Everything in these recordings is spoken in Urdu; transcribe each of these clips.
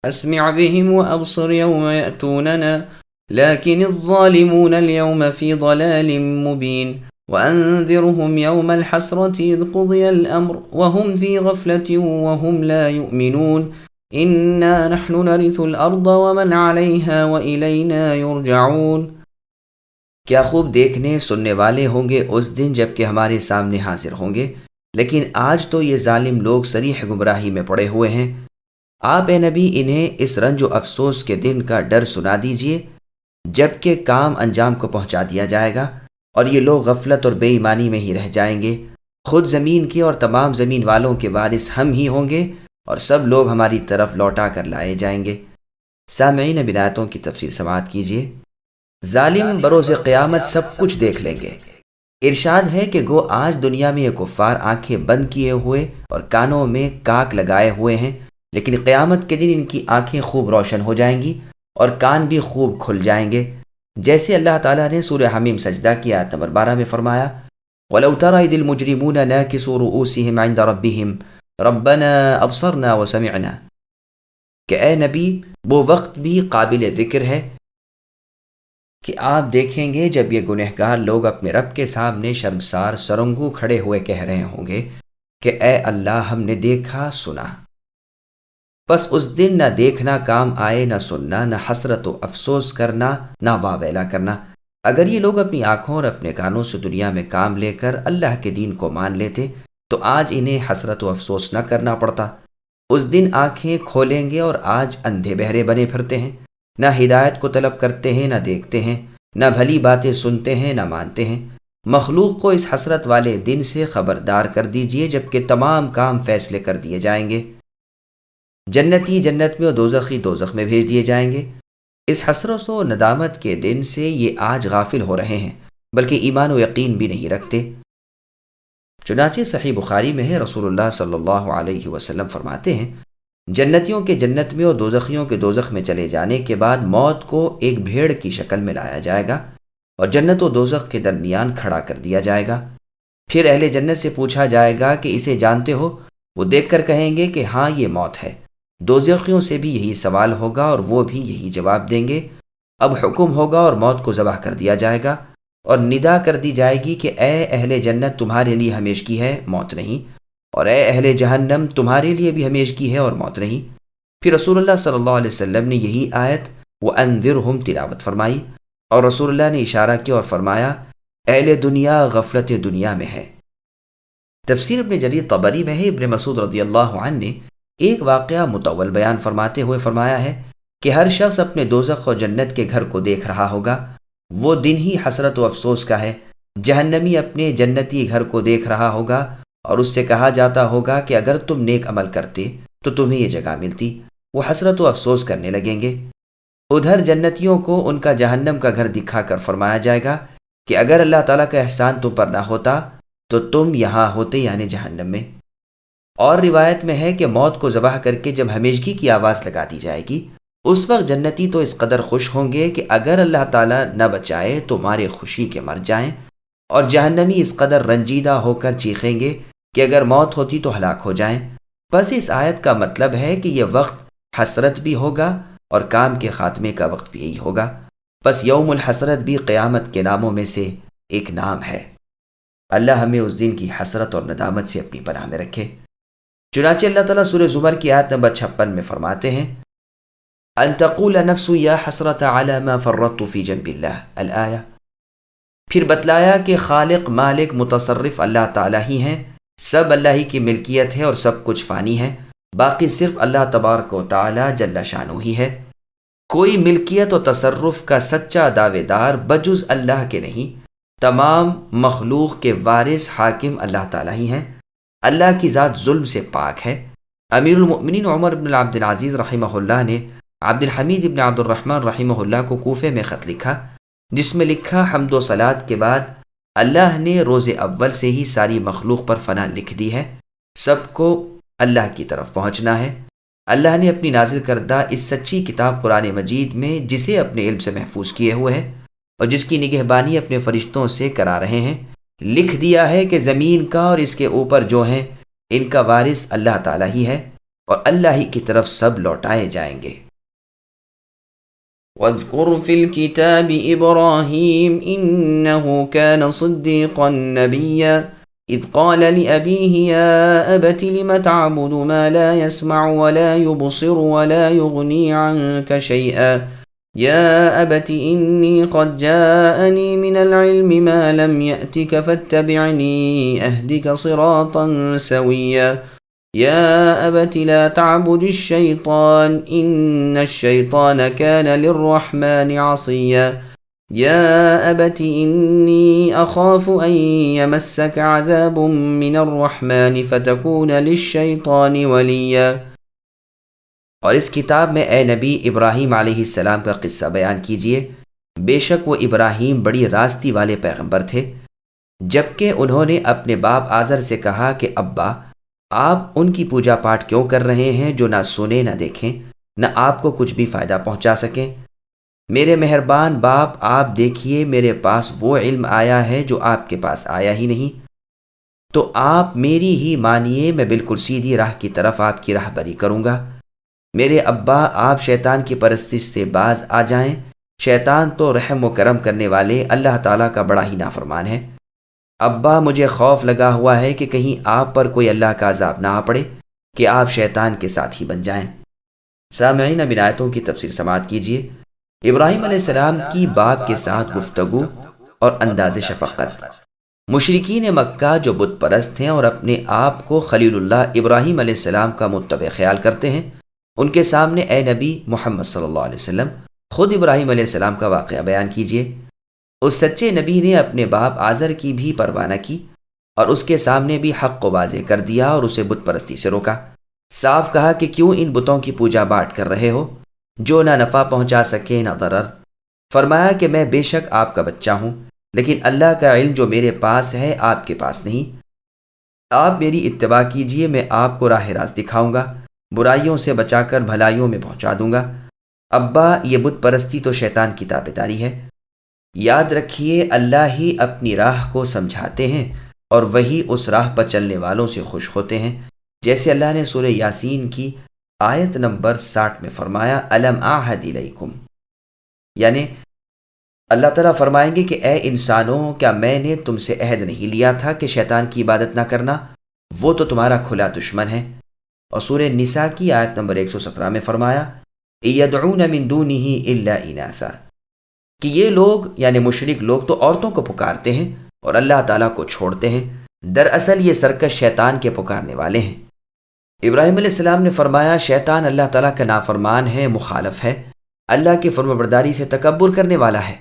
أسمع بهم وأبصر يوم يأتوننا لكن الظالمون اليوم في ضلال مبين وأنذرهم يوم الحسرة إذ قضي الأمر وهم في غفلة وهم لا يؤمنون إنا نحن نرث الأرض ومن عليها وإلينا يرجعون. کیا خوب دیکھنے سننے والے ہوں گے اس دن جب کہ ہمارے سامنے حاضر ہوں گے، لیکن آج تو یہ ظالم لوگ صریح گمراہی میں پڑے ہوئے ہیں۔ آپ اے نبی انہیں اس رنج و افسوس کے دن کا ڈر سنا دیجئے جب کہ کام انجام کو پہنچا دیا جائے گا اور یہ لوگ غفلت اور بے ایمانی میں ہی رہ جائیں گے۔ خود زمین کے اور تمام زمین والوں کے وارث ہم ہی ہوں گے اور سب لوگ ہماری طرف لوٹا کر لائے جائیں گے۔ سامعین اب آیتوں کی تفسیر سماعت کیجیے۔ ظالم بروز قیامت سب کچھ دیکھ لیں گے۔ ارشاد ہے کہ گو آج دنیا میں یہ کفار آنکھیں بند کیے ہوئے اور کانوں میں کاک لگائے ہوئے ہیں، لیکن قیامت کے دن ان کی آنکھیں خوب روشن ہو جائیں گی اور کان بھی خوب کھل جائیں گے، جیسے اللہ تعالیٰ نے سورہ حمیم سجدہ کی آیت نمبر 12 میں فرمایا وَلَوْ تَرَى إِذِ الْمُجْرِمُونَ نَاكِسُو رُؤُوسِهِمْ عِنْدَ رَبِّهِمْ رَبَّنَا أَبْصَرْنَا وَسَمِعْنَا، کہ اے نبی وہ وقت بھی قابل ذکر ہے کہ آپ دیکھیں گے جب یہ گنہگار لوگ اپنے رب کے سامنے شرمسار سرنگو کھڑے ہوئے کہہ رہے ہوں گے کہ اے اللہ ہم نے دیکھا سنا۔ بس اس دن نہ دیکھنا کام آئے، نہ سننا، نہ حسرت و افسوس کرنا، نہ واویلا کرنا۔ اگر یہ لوگ اپنی آنکھوں اور اپنے کانوں سے دنیا میں کام لے کر اللہ کے دین کو مان لیتے تو آج انہیں حسرت و افسوس نہ کرنا پڑتا۔ اس دن آنکھیں کھولیں گے اور آج اندھے بہرے بنے پھرتے ہیں، نہ ہدایت کو طلب کرتے ہیں، نہ دیکھتے ہیں، نہ بھلی باتیں سنتے ہیں، نہ مانتے ہیں۔ مخلوق کو اس حسرت والے دن سے خبردار کر دیجئے جب کہ تمام کام فیصلے کر دیے جائیں گے۔ جنتی جنت میں اور دوزخی دوزخ میں بھیج دیے جائیں گے۔ اس حسرت و ندامت کے دن سے یہ آج غافل ہو رہے ہیں، بلکہ ایمان و یقین بھی نہیں رکھتے۔ چنانچہ صحیح بخاری میں ہے، رسول اللہ صلی اللہ علیہ وسلم فرماتے ہیں جنتیوں کے جنت میں اور دوزخیوں کے دوزخ میں چلے جانے کے بعد موت کو ایک بھیڑ کی شکل میں لایا جائے گا اور جنت و دوزخ کے درمیان کھڑا کر دیا جائے گا۔ پھر اہل جنت سے پوچھا جائے گا کہ اسے جانتے ہو؟ وہ دیکھ کر کہیں گے کہ ہاں یہ موت ہے۔ دوزخیوں سے بھی یہی سوال ہوگا اور وہ بھی یہی جواب دیں گے۔ اب حکم ہوگا اور موت کو ذبح کر دیا جائے گا اور ندا کر دی جائے گی کہ اے اہل جنت تمہارے لیے ہمیشگی ہے، موت نہیں، اور اے اہل جہنم تمہارے لیے بھی ہمیشگی ہے اور موت نہیں۔ پھر رسول اللہ صلی اللہ علیہ وسلم نے یہی آیت وَأَنذِرْهُمْ تلاوت فرمائی اور رسول اللہ نے اشارہ کیا اور فرمایا اہل دنیا غفلت دنیا میں ہے۔ تفسیر ابن جریر طبری میں ہے، ابن مسعود رضی اللہ عنہ نے ایک واقعہ مطول بیان فرماتے ہوئے فرمایا ہے کہ ہر شخص اپنے دوزخ اور جنت کے گھر کو دیکھ رہا ہوگا، وہ دن ہی حسرت و افسوس کا ہے۔ جہنمی اپنے جنتی گھر کو دیکھ رہا ہوگا اور اس سے کہا جاتا ہوگا کہ اگر تم نیک عمل کرتے تو تمہیں یہ جگہ ملتی۔ وہ حسرت و افسوس کرنے لگیں گے۔ ادھر جنتیوں کو ان کا جہنم کا گھر دکھا کر فرمایا جائے گا کہ اگر اللہ تعالیٰ کا احسان تم پر نہ ہوتا تو تم یہاں ہوتے، یعنی جہنم میں۔ اور روایت میں ہے کہ موت کو ذبح کر کے جب ہمیشگی کی آواز لگا دی جائے گی، اس وقت جنتی تو اس قدر خوش ہوں گے کہ اگر اللہ تعالیٰ نہ بچائے تو مارے خوشی کے مر جائیں، اور جہنمی اس قدر رنجیدہ ہو کر چیخیں گے کہ اگر موت ہوتی تو ہلاک ہو جائیں۔ بس اس آیت کا مطلب ہے کہ یہ وقت حسرت بھی ہوگا اور کام کے خاتمے کا وقت بھی یہی ہوگا۔ بس یوم الحسرت بھی قیامت کے ناموں میں سے ایک نام ہے۔ اللہ ہمیں اس دن کی حسرت اور ندامت سے اپنی پناہ میں رکھے۔ چنانچہ اللہ تعالیٰ سورہ زمر کی آیت نمبر 56 میں فرماتے ہیں ان تقول نفس یا حسرت علی ما فرطت فی جنب اللہ الآیہ۔ پھر بتلایا کہ خالق، مالک، متصرف اللہ تعالیٰ ہی ہیں، سب اللہ ہی کی ملکیت ہے اور سب کچھ فانی ہے، باقی صرف اللہ تبارک و تعالیٰ جل شانہ ہی ہے۔ کوئی ملکیت و تصرف کا سچا دعوے دار بجز اللہ کے نہیں، تمام مخلوق کے وارث حاکم اللہ تعالیٰ ہی ہیں۔ اللہ کی ذات ظلم سے پاک ہے۔ امیر المؤمنین عمر بن عبد العزیز رحمہ اللہ نے عبد الحمید ابن عبد الرحمن رحمہ اللہ کو کوفے میں خط لکھا، جس میں لکھا حمد و صلات کے بعد اللہ نے روز اول سے ہی ساری مخلوق پر فنا لکھ دی ہے، سب کو اللہ کی طرف پہنچنا ہے۔ اللہ نے اپنی نازل کردہ اس سچی کتاب قرآن مجید میں، جسے اپنے علم سے محفوظ کیے ہوئے ہے اور جس کی نگہبانی اپنے فرشتوں سے کرا رہے ہیں، لکھ دیا ہے کہ زمین کا اور اس کے اوپر جو ہیں ان کا وارث اللہ تعالیٰ ہی ہے۔ اور اللہ ہی کی طرف سب لوٹائے جائیں گے۔ واذكر في الكتاب إبراهيم إنه كان صديقا نبيا إذ قال لأبيه يا أبت لم تعبد ما لا يسمع ولا يبصر ولا يغني عنك شيئا يا أبت إني قد جاءني من العلم ما لم يأتك فاتبعني أهدك صراطا سويا يا أبت لا تعبد الشيطان إن الشيطان كان للرحمن عصيا يا أبت إني أخاف أن يمسك عذاب من الرحمن فتكون للشيطان وليا۔ اور اس کتاب میں اے نبی ابراہیم علیہ السلام کا قصہ بیان کیجئے۔ بے شک وہ ابراہیم بڑی راستی والے پیغمبر تھے، جبکہ انہوں نے اپنے باپ آزر سے کہا کہ ابا، آپ ان کی پوجا پاٹ کیوں کر رہے ہیں جو نہ سنیں نہ دیکھیں، نہ آپ کو کچھ بھی فائدہ پہنچا سکیں؟ میرے مہربان باپ، آپ دیکھیے میرے پاس وہ علم آیا ہے جو آپ کے پاس آیا ہی نہیں، تو آپ میری ہی مانیے، میں بالکل سیدھی راہ کی طرف آپ کی راہبری کروں گا۔ میرے ابا، آپ شیطان کی پرستش سے باز آ جائیں، شیطان تو رحم و کرم کرنے والے اللہ تعالیٰ کا بڑا ہی نافرمان ہے۔ ابا، مجھے خوف لگا ہوا ہے کہ کہیں آپ پر کوئی اللہ کا عذاب نہ آ پڑے کہ آپ شیطان کے ساتھ ہی بن جائیں۔ سامعین، اب ان آیتوں کی تفسیر سماعت کیجیے۔ ابراہیم علیہ السلام کی باپ کے ساتھ گفتگو اور انداز شفقت۔ مشرکین مکہ جو بت پرست ہیں اور اپنے آپ کو خلیل اللہ ابراہیم علیہ السلام کا متبع خیال کرتے ہیں، ان کے سامنے اے نبی محمد صلی اللہ علیہ وسلم خود ابراہیم علیہ السلام کا واقعہ بیان کیجیے۔ اس سچے نبی نے اپنے باپ آزر کی بھی پرواہ نہ کی اور اس کے سامنے بھی حق کو واضح کر دیا اور اسے بت پرستی سے روکا۔ صاف کہا کہ کیوں ان بتوں کی پوجا باٹ کر رہے ہو جو نہ نفع پہنچا سکے نہ ضرر۔ فرمایا کہ میں بے شک آپ کا بچہ ہوں، لیکن اللہ کا علم جو میرے پاس ہے آپ کے پاس نہیں۔ آپ میری اتباع کیجئے، میں آپ کو راہ راست دکھاؤں گا، برائیوں سے بچا کر بھلائیوں میں پہنچا دوں گا۔ ابا، یہ بت پرستی تو شیطان کی تابعداری ہے۔ یاد رکھیے، اللہ ہی اپنی راہ کو سمجھاتے ہیں اور وہی اس راہ پر چلنے والوں سے خوش ہوتے ہیں، جیسے اللہ نے سورہ یاسین کی آیت نمبر 60 میں فرمایا، الم اعہد الیکم، یعنی اللہ تعالیٰ فرمائیں گے کہ اے انسانوں، کیا میں نے تم سے عہد نہیں لیا تھا کہ شیطان کی عبادت نہ کرنا؟ وہ تو تمہارا کھلا دشمن ہے۔ اور سورہ نساء کی آیت نمبر 117 میں فرمایا، یدعون من دونہ الا اناثا، کہ یہ لوگ یعنی مشرک لوگ تو عورتوں کو پکارتے ہیں اور اللہ تعالیٰ کو چھوڑتے ہیں، دراصل یہ سرکش شیطان کے پکارنے والے ہیں۔ ابراہیم علیہ السلام نے فرمایا، شیطان اللہ تعالیٰ کا نافرمان ہے، مخالف ہے، اللہ کی فرمانبرداری سے تکبر کرنے والا ہے،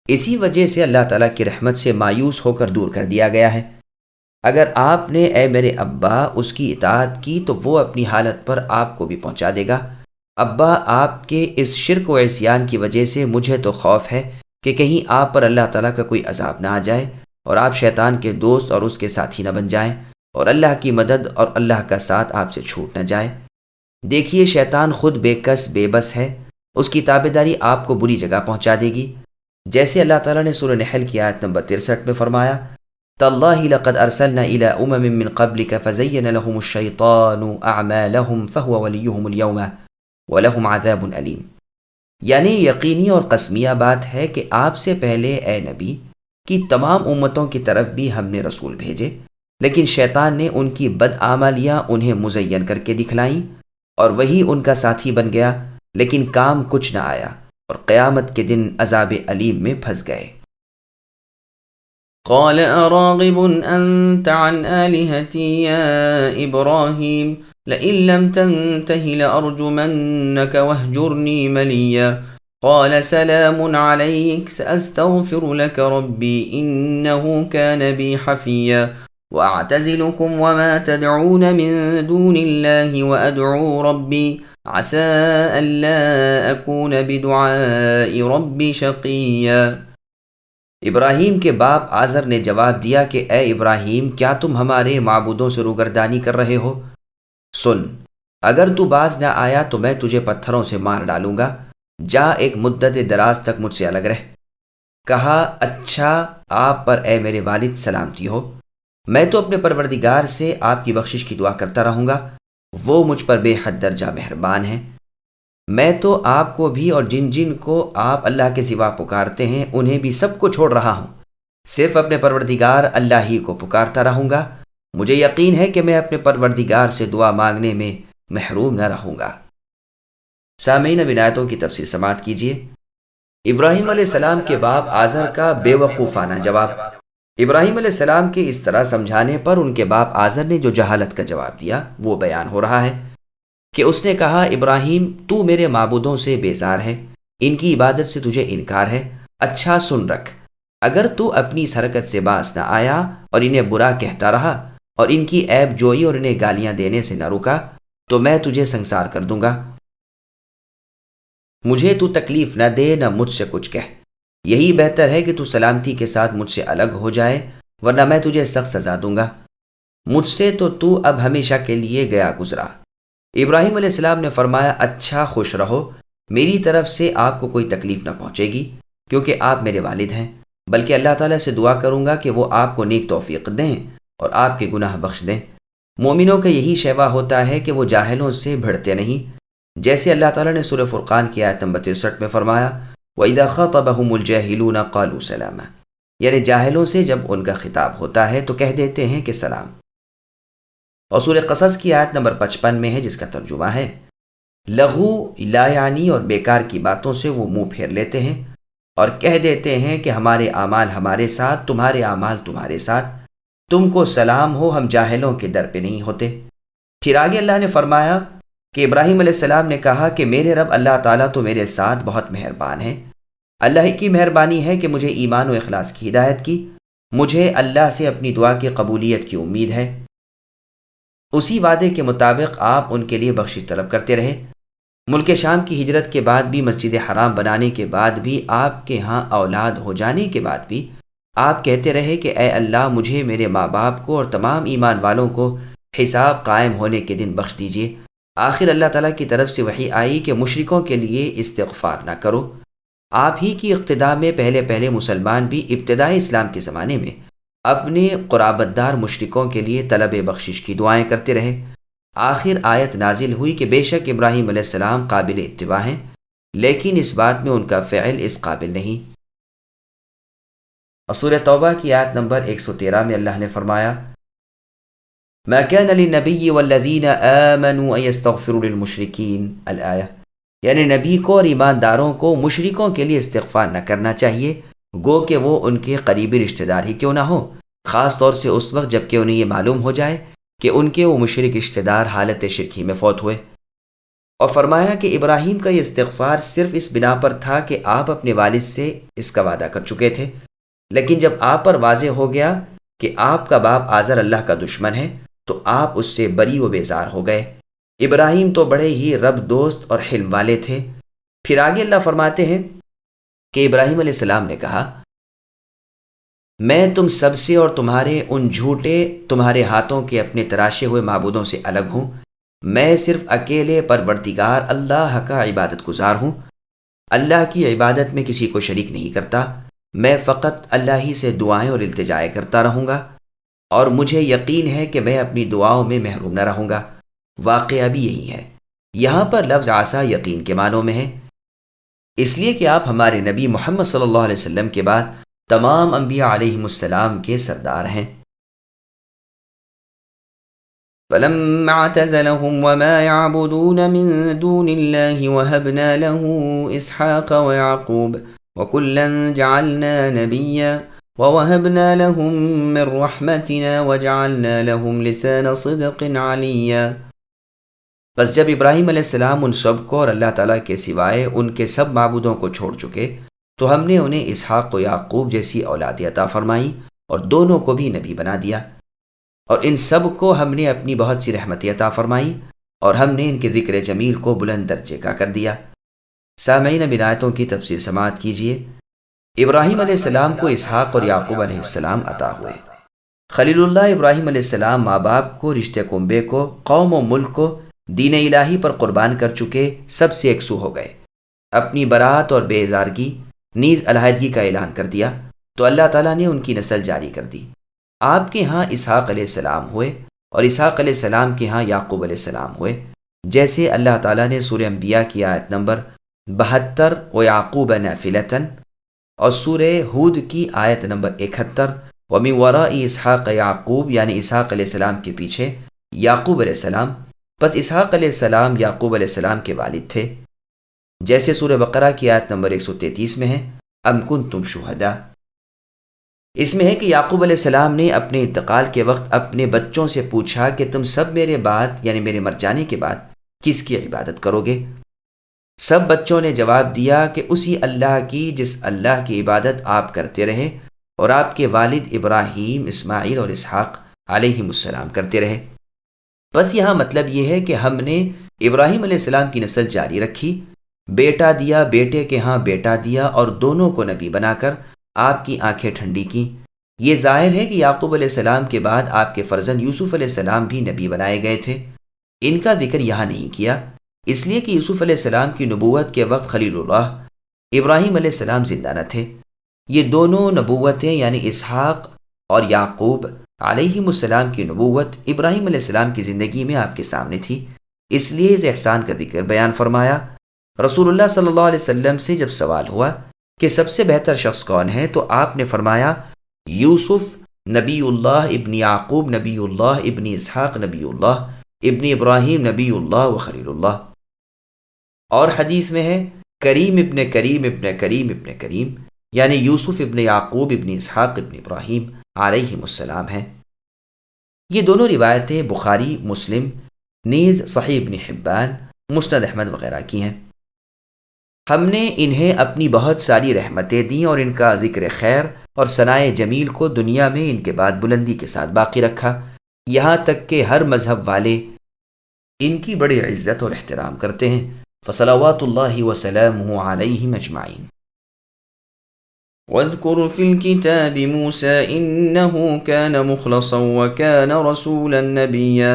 اسی وجہ سے اللہ تعالیٰ کی رحمت سے مایوس ہو کر دور کر دیا گیا ہے۔ اگر آپ نے اے میرے ابا اس کی اطاعت کی تو وہ اپنی حالت پر آپ کو بھی پہنچا دے گا۔ ابا، آپ کے اس شرک و عصیان کی وجہ سے مجھے تو خوف ہے کہ کہیں آپ پر اللہ تعالیٰ کا کوئی عذاب نہ آ جائے اور آپ شیطان کے دوست اور اس کے ساتھی نہ بن جائیں اور اللہ کی مدد اور اللہ کا ساتھ آپ سے چھوٹ نہ جائے۔ دیکھیے، شیطان خود بے کس بے بس ہے، اس کی تابعداری آپ کو بری جگہ پہنچا دے گی، جیسے اللہ تعالیٰ نے سورہ نحل کی آیت نمبر 63 میں فرمایا، تاللہ لقد ارسلنا الى امم من قبلك فزين لهم الشيطان اعمالهم فهو وليهم اليوم ولهم عذاب علیم، یعنی یقینی اور قسمیہ بات ہے کہ آپ سے پہلے اے نبی کی تمام امتوں کی طرف بھی ہم نے رسول بھیجے، لیکن شیطان نے ان کی بدعمالیاں انہیں مزین کر کے دکھلائیں اور وہی ان کا ساتھی بن گیا، لیکن کام کچھ نہ آیا اور قیامت کے دن عذاب علیم میں پھنس گئے۔ قال أراغب أنت عن آلهتي يا إبراهيم لئن لم تنته لأرجمنك واهجرني مليا قال سلام عليك سأستغفر لك ربي إنه كان بي حفيا وأعتزلكم وما تدعون من دون الله وأدعو ربي عسى ألا أكون بدعاء ربي شقيا۔ ابراہیم کے باپ آزر نے جواب دیا کہ اے ابراہیم، کیا تم ہمارے معبودوں سے روگردانی کر رہے ہو؟ سن، اگر تو باز نہ آیا تو میں تجھے پتھروں سے مار ڈالوں گا، جا ایک مدت دراز تک مجھ سے الگ رہ۔ کہا، اچھا، آپ پر اے میرے والد سلامتی ہو، میں تو اپنے پروردگار سے آپ کی بخشش کی دعا کرتا رہوں گا وہ مجھ پر بے حد درجہ مہربان ہیں۔ میں تو آپ کو بھی اور جن جن کو آپ اللہ کے سوا پکارتے ہیں انہیں بھی سب کو چھوڑ رہا ہوں، صرف اپنے پروردگار اللہ ہی کو پکارتا رہوں گا۔ مجھے یقین ہے کہ میں اپنے پروردگار سے دعا مانگنے میں محروم نہ رہوں گا۔ سامعین، اب ان آیتوں کی تفسیر سماعت کیجیے۔ ابراہیم علیہ السلام کے باپ آزر کا بے وقوفانہ جواب۔ ابراہیم علیہ السلام کے اس طرح سمجھانے پر ان کے باپ آزر نے جو جہالت کا جواب دیا وہ بیان ہو رہا ہے کہ اس نے کہا، ابراہیم تو میرے معبودوں سے بیزار ہے، ان کی عبادت سے تجھے انکار ہے۔ اچھا سن رکھ، اگر تو اپنی اس حرکت سے باز نہ آیا اور انہیں برا کہتا رہا اور ان کی عیب جوئی اور انہیں گالیاں دینے سے نہ رکا تو میں تجھے سنسار کر دوں گا۔ مجھے تو تکلیف نہ دے نہ مجھ سے کچھ کہہ، یہی بہتر ہے کہ تو سلامتی کے ساتھ مجھ سے الگ ہو جائے، ورنہ میں تجھے سخت سزا دوں گا۔ مجھ سے تو اب ہمیشہ کے لیے گیا گزرا۔ ابراہیم علیہ السلام نے فرمایا، اچھا خوش رہو، میری طرف سے آپ کو کوئی تکلیف نہ پہنچے گی کیونکہ آپ میرے والد ہیں، بلکہ اللہ تعالیٰ سے دعا کروں گا کہ وہ آپ کو نیک توفیق دیں اور آپ کے گناہ بخش دیں۔ مومنوں کا یہی شیوا ہوتا ہے کہ وہ جاہلوں سے بھڑتے نہیں، جیسے اللہ تعالیٰ نے سورہ فرقان کی آیت نمبر 63 میں فرمایا، وَإِذَا خَاطَبَهُمُ الْجَاهِلُونَ قَالُوا سَلَامًا، یعنی جاہلوں سے جب ان کا خطاب ہوتا ہے تو کہہ دیتے ہیں کہ سلام۔ اور سورہ قصص کی آیت نمبر 55 میں ہے، جس کا ترجمہ ہے، لغو، لا یعنی اور بیکار کی باتوں سے وہ منہ پھیر لیتے ہیں اور کہہ دیتے ہیں کہ ہمارے اعمال ہمارے ساتھ، تمہارے اعمال تمہارے ساتھ، تم کو سلام ہو، ہم جاہلوں کے در پہ نہیں ہوتے۔ پھر آگے اللہ نے فرمایا کہ ابراہیم علیہ السلام نے کہا کہ میرے رب اللہ تعالیٰ تو میرے ساتھ بہت مہربان ہے۔ اللہ ہی کی مہربانی ہے کہ مجھے ایمان و اخلاص کی ہدایت کی، مجھے اللہ سے اپنی دعا کی قبولیت کی امید ہے۔ اسی وعدے کے مطابق آپ ان کے لیے بخشش طلب کرتے رہے۔ ملک شام کی ہجرت کے بعد بھی، مسجد حرام بنانے کے بعد بھی، آپ کے ہاں اولاد ہو جانے کے بعد بھی آپ کہتے رہے کہ اے اللہ، مجھے، میرے ماں باپ کو اور تمام ایمان والوں کو حساب قائم ہونے کے دن بخش دیجیے۔ آخر اللہ تعالیٰ کی طرف سے وحی آئی کہ مشرکوں کے لیے استغفار نہ کرو۔ آپ ہی کی اقتداء میں پہلے مسلمان بھی ابتدائی اسلام کے زمانے میں اپنے قرابت دار مشرکوں کے لیے طلب بخشش کی دعائیں کرتے رہے۔ آخر آیت نازل ہوئی کہ بے شک ابراہیم علیہ السلام قابل اتباع ہیں، لیکن اس بات میں ان کا فعل اس قابل نہیں۔ اور سورہ توبہ کی آیت نمبر 113 میں اللہ نے فرمایا، ما كان للنبي والذين آمنوا ان يستغفروا للمشركين الآیہ، یعنی نبی کو اور ایمانداروں کو مشرکوں کے لیے استغفار نہ کرنا چاہیے، گو کہ وہ ان کے قریبی رشتہ دار ہی کیوں نہ ہو، خاص طور سے اس وقت جب کہ انہیں یہ معلوم ہو جائے کہ ان کے وہ مشرک رشتہ دار حالت شرکی میں فوت ہوئے۔ اور فرمایا کہ ابراہیم کا یہ استغفار صرف اس بنا پر تھا کہ آپ اپنے والد سے اس کا وعدہ کر چکے تھے، لیکن جب آپ پر واضح ہو گیا کہ آپ کا باپ آزر اللہ کا دشمن ہے تو آپ اس سے بری و بیزار ہو گئے۔ ابراہیم تو بڑے ہی رب دوست اور حلم والے تھے۔ پھر آگے اللہ فرماتے ہیں کہ ابراہیم علیہ السلام نے کہا، میں تم سب سے اور تمہارے ان جھوٹے، تمہارے ہاتھوں کے اپنے تراشے ہوئے معبودوں سے الگ ہوں۔ میں صرف اکیلے پروردگار اللہ کا عبادت گزار ہوں، اللہ کی عبادت میں کسی کو شریک نہیں کرتا۔ میں فقط اللہ ہی سے دعائیں اور التجائیں کرتا رہوں گا، اور مجھے یقین ہے کہ میں اپنی دعاؤں میں محروم نہ رہوں گا۔ واقعہ بھی یہی ہے۔ یہاں پر لفظ عسیٰ یقین کے معنوں میں ہے، اس لیے کہ آپ ہمارے نبی محمد صلی اللہ علیہ وسلم کے بعد تمام انبیاء علیہم السلام کے سردار ہیں۔ فلما اعتزلهم وما يعبدون من دون الله وهبنا له إسحاق ويعقوب وكلا جعلنا نبيا ووهبنا لهم من رحمتنا وجعلنا لهم لسان صدق عليا۔ بس جب ابراہیم علیہ السلام ان سب کو اور اللہ تعالیٰ کے سوائے ان کے سب معبودوں کو چھوڑ چکے تو ہم نے انہیں اسحاق و یعقوب جیسی اولاد عطا فرمائی اور دونوں کو بھی نبی بنا دیا، اور ان سب کو ہم نے اپنی بہت سی رحمت عطا فرمائی اور ہم نے ان کے ذکر جمیل کو بلند درجے کا کر دیا۔ سامعین، اب آیتوں کی تفسیر سماعت کیجیے۔ ابراہیم علیہ السلام کو اسحاق اور یعقوب علیہ السلام عطا ہوئے۔ خلیل اللہ ابراہیم علیہ السلام ماں باپ کو، رشتے کنبے کو، قوم و ملک کو دین الہی پر قربان کر چکے سب سے یکسو ہو گئے۔ اپنی برات اور بے ازارگی نیز علیحدگی کا اعلان کر دیا تو اللہ تعالیٰ نے ان کی نسل جاری کر دی۔ آپ کے ہاں اسحاق علیہ السلام ہوئے اور اسحاق علیہ السلام کے ہاں یعقوب علیہ السلام ہوئے، جیسے اللہ تعالیٰ نے سورہ انبیاء کی آیت نمبر 72 و یعقوب نافلتاً اور سورہ ہود کی آیت نمبر 71 وَمِن وَرَاءِ اسحاق یعقوب، یعنی اسحاق علیہ السلام کے پیچھے یعقوب علیہ السلام، پس اسحاق علیہ السلام یعقوب علیہ السلام کے والد تھے، جیسے سورہ بقرہ کی آیت نمبر 133 میں ہے ام کنتم شہداء۔ اس میں ہے کہ یعقوب علیہ السلام نے اپنے انتقال کے وقت اپنے بچوں سے پوچھا کہ تم سب میرے بعد یعنی میرے مر جانے کے بعد کس کی عبادت کرو گے؟ سب بچوں نے جواب دیا کہ اسی اللہ کی جس اللہ کی عبادت آپ کرتے رہے اور آپ کے والد ابراہیم، اسماعیل اور اسحاق علیہم السلام کرتے رہے۔ بس یہاں مطلب یہ ہے کہ ہم نے ابراہیم علیہ السلام کی نسل جاری رکھی، بیٹا دیا، بیٹے کے ہاں بیٹا دیا، اور دونوں کو نبی بنا کر آپ کی آنکھیں ٹھنڈی کی۔ یہ ظاہر ہے کہ یعقوب علیہ السلام کے بعد آپ کے فرزند یوسف علیہ السلام بھی نبی بنائے گئے تھے، ان کا ذکر یہاں نہیں کیا، اس لیے کہ یوسف علیہ السلام کی نبوت کے وقت خلیل اللہ ابراہیم علیہ السلام زندہ نہ تھے۔ یہ دونوں نبوتیں یعنی اسحاق اور یعقوب علیہم السلام کی نبوت ابراہیم علیہ السلام کی زندگی میں آپ کے سامنے تھی، اس لیے اس احسان کا ذکر بیان فرمایا۔ رسول اللہ صلی اللہ علیہ وسلم سے جب سوال ہوا کہ سب سے بہتر شخص کون ہے، تو آپ نے فرمایا یوسف نبی اللہ ابن یعقوب نبی اللہ ابن اسحاق نبی اللہ ابن ابراہیم نبی اللہ و خلیل اللہ۔ اور حدیث میں ہے کریم ابن کریم ابن کریم ابن کریم، یعنی یوسف ابن یعقوب ابن اسحاق ابن ابراہیم علیہم السلام ہیں۔ یہ دونوں روایتیں بخاری، مسلم، نیز صحیح ابن حبان، مسند احمد وغیرہ کی ہیں۔ ہم نے انہیں اپنی بہت ساری رحمتیں دیں اور ان کا ذکر خیر اور ثنائے جمیل کو دنیا میں ان کے بعد بلندی کے ساتھ باقی رکھا، یہاں تک کہ ہر مذہب والے ان کی بڑی عزت اور احترام کرتے ہیں۔ فصلوات اللہ وسلامہ علیہم اجمعین۔ واذكر في الكتاب موسى إنه كان مخلصا وكان رسولا نبيا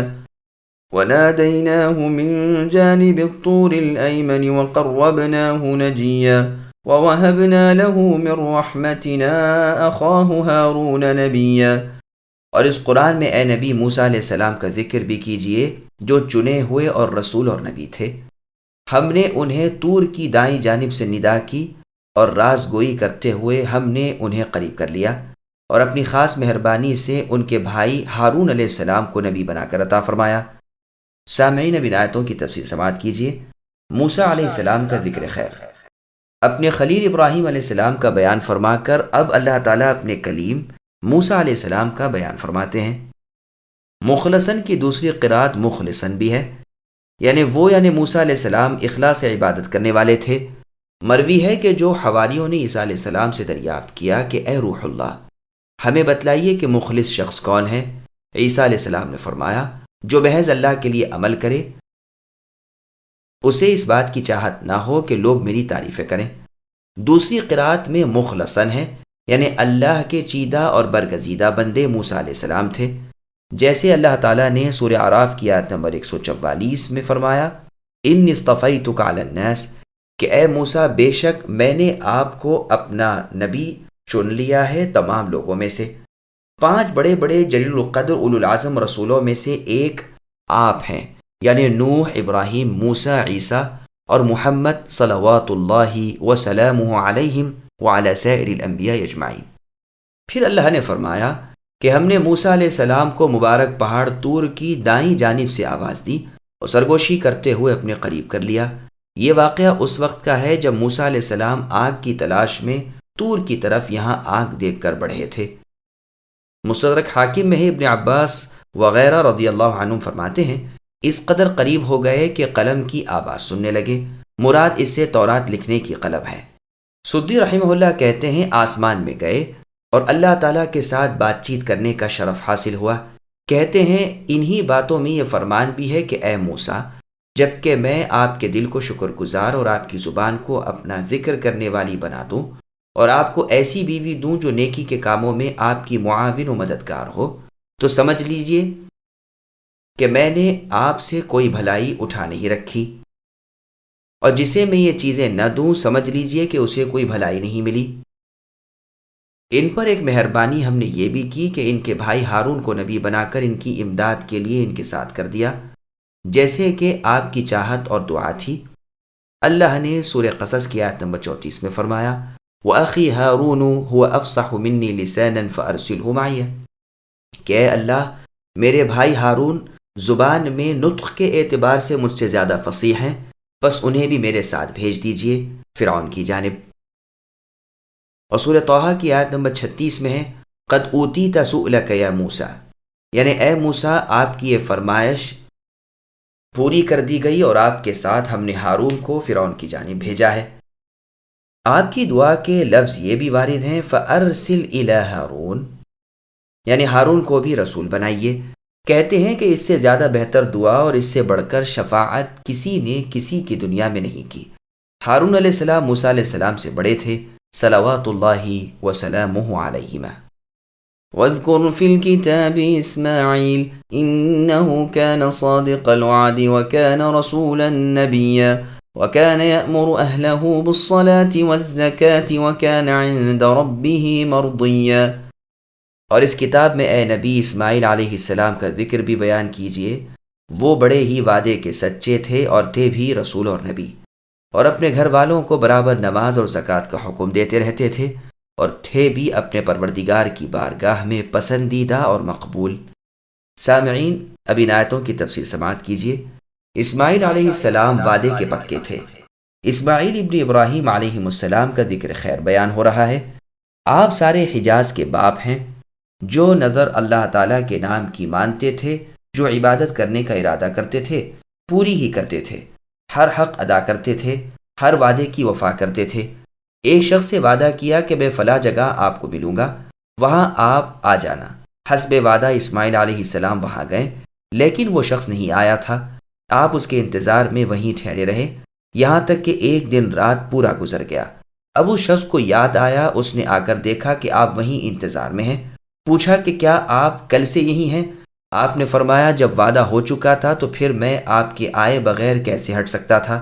وناديناه من جانب الطور الأيمن وقربناه نجيا ووهبنا له من رحمتنا أخاه هارون نبيا۔ اور اس قرآن میں اے نبی موسیٰ علیہ السلام کا ذکر بھی کیجئے جو چنے ہوئے اور رسول اور نبی تھے۔ ہم نے انہیں طور کی دائیں جانب سے ندا کی اور راز گوئی کرتے ہوئے ہم نے انہیں قریب کر لیا اور اپنی خاص مہربانی سے ان کے بھائی ہارون علیہ السلام کو نبی بنا کر عطا فرمایا۔ سامعین اب ان آیتوں کی تفسیر سماعت کیجیے۔ موسیٰ علیہ السلام کا ذکر خیر، اپنے خلیل ابراہیم علیہ السلام کا بیان فرما کر اب اللہ تعالیٰ اپنے کلیم موسیٰ علیہ السلام کا بیان فرماتے ہیں۔ مخلصاً کی دوسری قرات مخلصاً بھی ہے، یعنی موسیٰ علیہ السلام اخلاص عبادت کرنے والے تھے۔ مروی ہے کہ جو حواریوں نے عیسیٰ علیہ السلام سے دریافت کیا کہ اے روح اللہ ہمیں بتلائیے کہ مخلص شخص کون ہے، عیسیٰ علیہ السلام نے فرمایا جو محض اللہ کے لیے عمل کرے، اسے اس بات کی چاہت نہ ہو کہ لوگ میری تعریفیں کریں۔ دوسری قرات میں مخلصاً ہے، یعنی اللہ کے چیدہ اور برگزیدہ بندے موسیٰ علیہ السلام تھے، جیسے اللہ تعالیٰ نے سورہ اعراف کی آیت نمبر 144 میں فرمایا انی اصطفیتک علی الناس، کہ اے موسیٰ بے شک میں نے آپ کو اپنا نبی چن لیا ہے تمام لوگوں میں سے۔ 5 بڑے بڑے جلیل القدر اولو العزم رسولوں میں سے ایک آپ ہیں، یعنی نوح، ابراہیم، موسیٰ، عیسیٰ اور محمد صلوات اللہ وسلامہ علیہم وعلی سائر الانبیاء اجمعین۔ پھر اللہ نے فرمایا کہ ہم نے موسیٰ علیہ السلام کو مبارک پہاڑ طور کی دائیں جانب سے آواز دی اور سرگوشی کرتے ہوئے اپنے قریب کر لیا۔ یہ واقعہ اس وقت کا ہے جب موسیٰ علیہ السلام آگ کی تلاش میں طور کی طرف یہاں آگ دیکھ کر بڑھے تھے۔ مستدرک حاکم میں ابن عباس وغیرہ رضی اللہ عنہ فرماتے ہیں اس قدر قریب ہو گئے کہ قلم کی آواز سننے لگے، مراد اس سے تورات لکھنے کی قلم ہے۔ سدی رحمہ اللہ کہتے ہیں آسمان میں گئے اور اللہ تعالیٰ کے ساتھ بات چیت کرنے کا شرف حاصل ہوا۔ کہتے ہیں انہی باتوں میں یہ فرمان بھی ہے کہ اے موسیٰ جبکہ میں آپ کے دل کو شکر گزار اور آپ کی زبان کو اپنا ذکر کرنے والی بنا دوں اور آپ کو ایسی بیوی دوں جو نیکی کے کاموں میں آپ کی معاون و مددگار ہو، تو سمجھ لیجئے کہ میں نے آپ سے کوئی بھلائی اٹھا نہیں رکھی، اور جسے میں یہ چیزیں نہ دوں سمجھ لیجئے کہ اسے کوئی بھلائی نہیں ملی۔ ان پر ایک مہربانی ہم نے یہ بھی کی کہ ان کے بھائی ہارون کو نبی بنا کر ان کی امداد کے لیے ان کے ساتھ کر دیا، جیسے کہ آپ کی چاہت اور دعا تھی۔ اللہ نے سورہ قصص کی آیت نمبر 34 میں فرمایا، وَأَخِي هَارُونُ هُوَ أَفْصَحُ مِنِّي لِسَانًا فَأَرْسِلْهُ مَعِيَ، کہ اے اللہ میرے بھائی ہارون زبان میں نطق کے اعتبار سے مجھ سے زیادہ فصیح ہیں، بس انہیں بھی میرے ساتھ بھیج دیجئے فرعون کی جانب۔ اور سورہ طٰہٰ کی آیت نمبر 36 میں ہے، قَدْ أُوتِيتَ سُؤْلَكَ يَا مُوسَىٰ، یعنی اے موسیٰ آپ کی یہ فرمائش پوری کر دی گئی اور آپ کے ساتھ ہم نے ہارون کو فرعون کی جانب بھیجا ہے۔ آپ کی دعا کے لفظ یہ بھی وارد ہیں، فَأَرْسِلْ إِلَىٰ ہارون، یعنی ہارون کو بھی رسول بنائیے۔ کہتے ہیں کہ اس سے زیادہ بہتر دعا اور اس سے بڑھ کر شفاعت کسی نے کسی کی دنیا میں نہیں کی۔ ہارون علیہ السلام موسیٰ علیہ السلام سے بڑے تھے، صلوات اللہ وسلامہ علیہما۔ واذكر في الكتاب إسماعيل إنه كان صادق الوعد وكان رسولا نبيا وكان يأمر أهله بالصلاة والزكاة وكان عند ربه مرضيا۔ اور اس کتاب میں اے نبی اسماعیل علیہ السلام کا ذکر بھی بیان کیجئے، وہ بڑے ہی وعدے کے سچے تھے اور تھے بھی رسول اور نبی، اور اپنے گھر والوں کو برابر نماز اور زکوٰۃ کا حکم دیتے رہتے تھے، اور تھے بھی اپنے پروردگار کی بارگاہ میں پسندیدہ اور مقبول۔ سامعین، اب ان آیتوں کی تفسیر سماعت کیجیے۔ اسماعیل علیہ السلام وعدے کے پکے تھے۔ اسماعیل ابن ابراہیم علیہ السلام کا ذکر خیر بیان ہو رہا ہے۔ آپ سارے حجاز کے باپ ہیں، جو نظر اللہ تعالیٰ کے نام کی مانتے تھے، جو عبادت کرنے کا ارادہ کرتے تھے پوری ہی کرتے تھے، ہر حق ادا کرتے تھے، ہر وعدے کی وفا کرتے تھے۔ ایک شخص سے وعدہ کیا کہ میں فلاں جگہ آپ کو ملوں گا، وہاں آپ آ جانا۔ حسب وعدہ اسماعیل علیہ السلام وہاں گئے، لیکن وہ شخص نہیں آیا تھا۔ آپ اس کے انتظار میں وہیں ٹھہرے رہے، یہاں تک کہ ایک دن رات پورا گزر گیا۔ اب اس شخص کو یاد آیا، اس نے آ کر دیکھا کہ آپ وہیں انتظار میں ہیں۔ پوچھا کہ کیا آپ کل سے یہی ہیں؟ آپ نے فرمایا جب وعدہ ہو چکا تھا تو پھر میں آپ کے آئے بغیر کیسے ہٹ سکتا تھا؟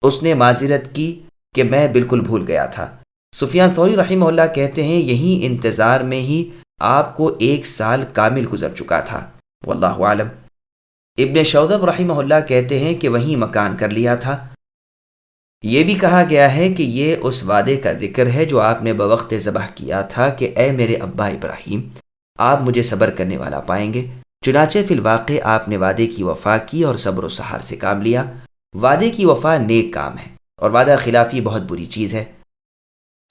اس نے معذرت کی کہ میں بالکل بھول گیا تھا۔ سفیان ثوری رحمہ اللہ کہتے ہیں یہی انتظار میں ہی آپ کو 1 سال کامل گزر چکا تھا، واللہ عالم۔ ابن شوذب رحمہ اللہ کہتے ہیں کہ وہیں مکان کر لیا تھا۔ یہ بھی کہا گیا ہے کہ یہ اس وعدے کا ذکر ہے جو آپ نے بوقت ذبح کیا تھا کہ اے میرے ابا ابراہیم، آپ مجھے صبر کرنے والا پائیں گے۔ چنانچہ فی الواقع آپ نے وعدے کی وفا کی اور صبر و سحر سے کام لیا۔ وعدے کی وفا نیک کام ہے اور وعدہ خلافی بہت بری چیز ہے۔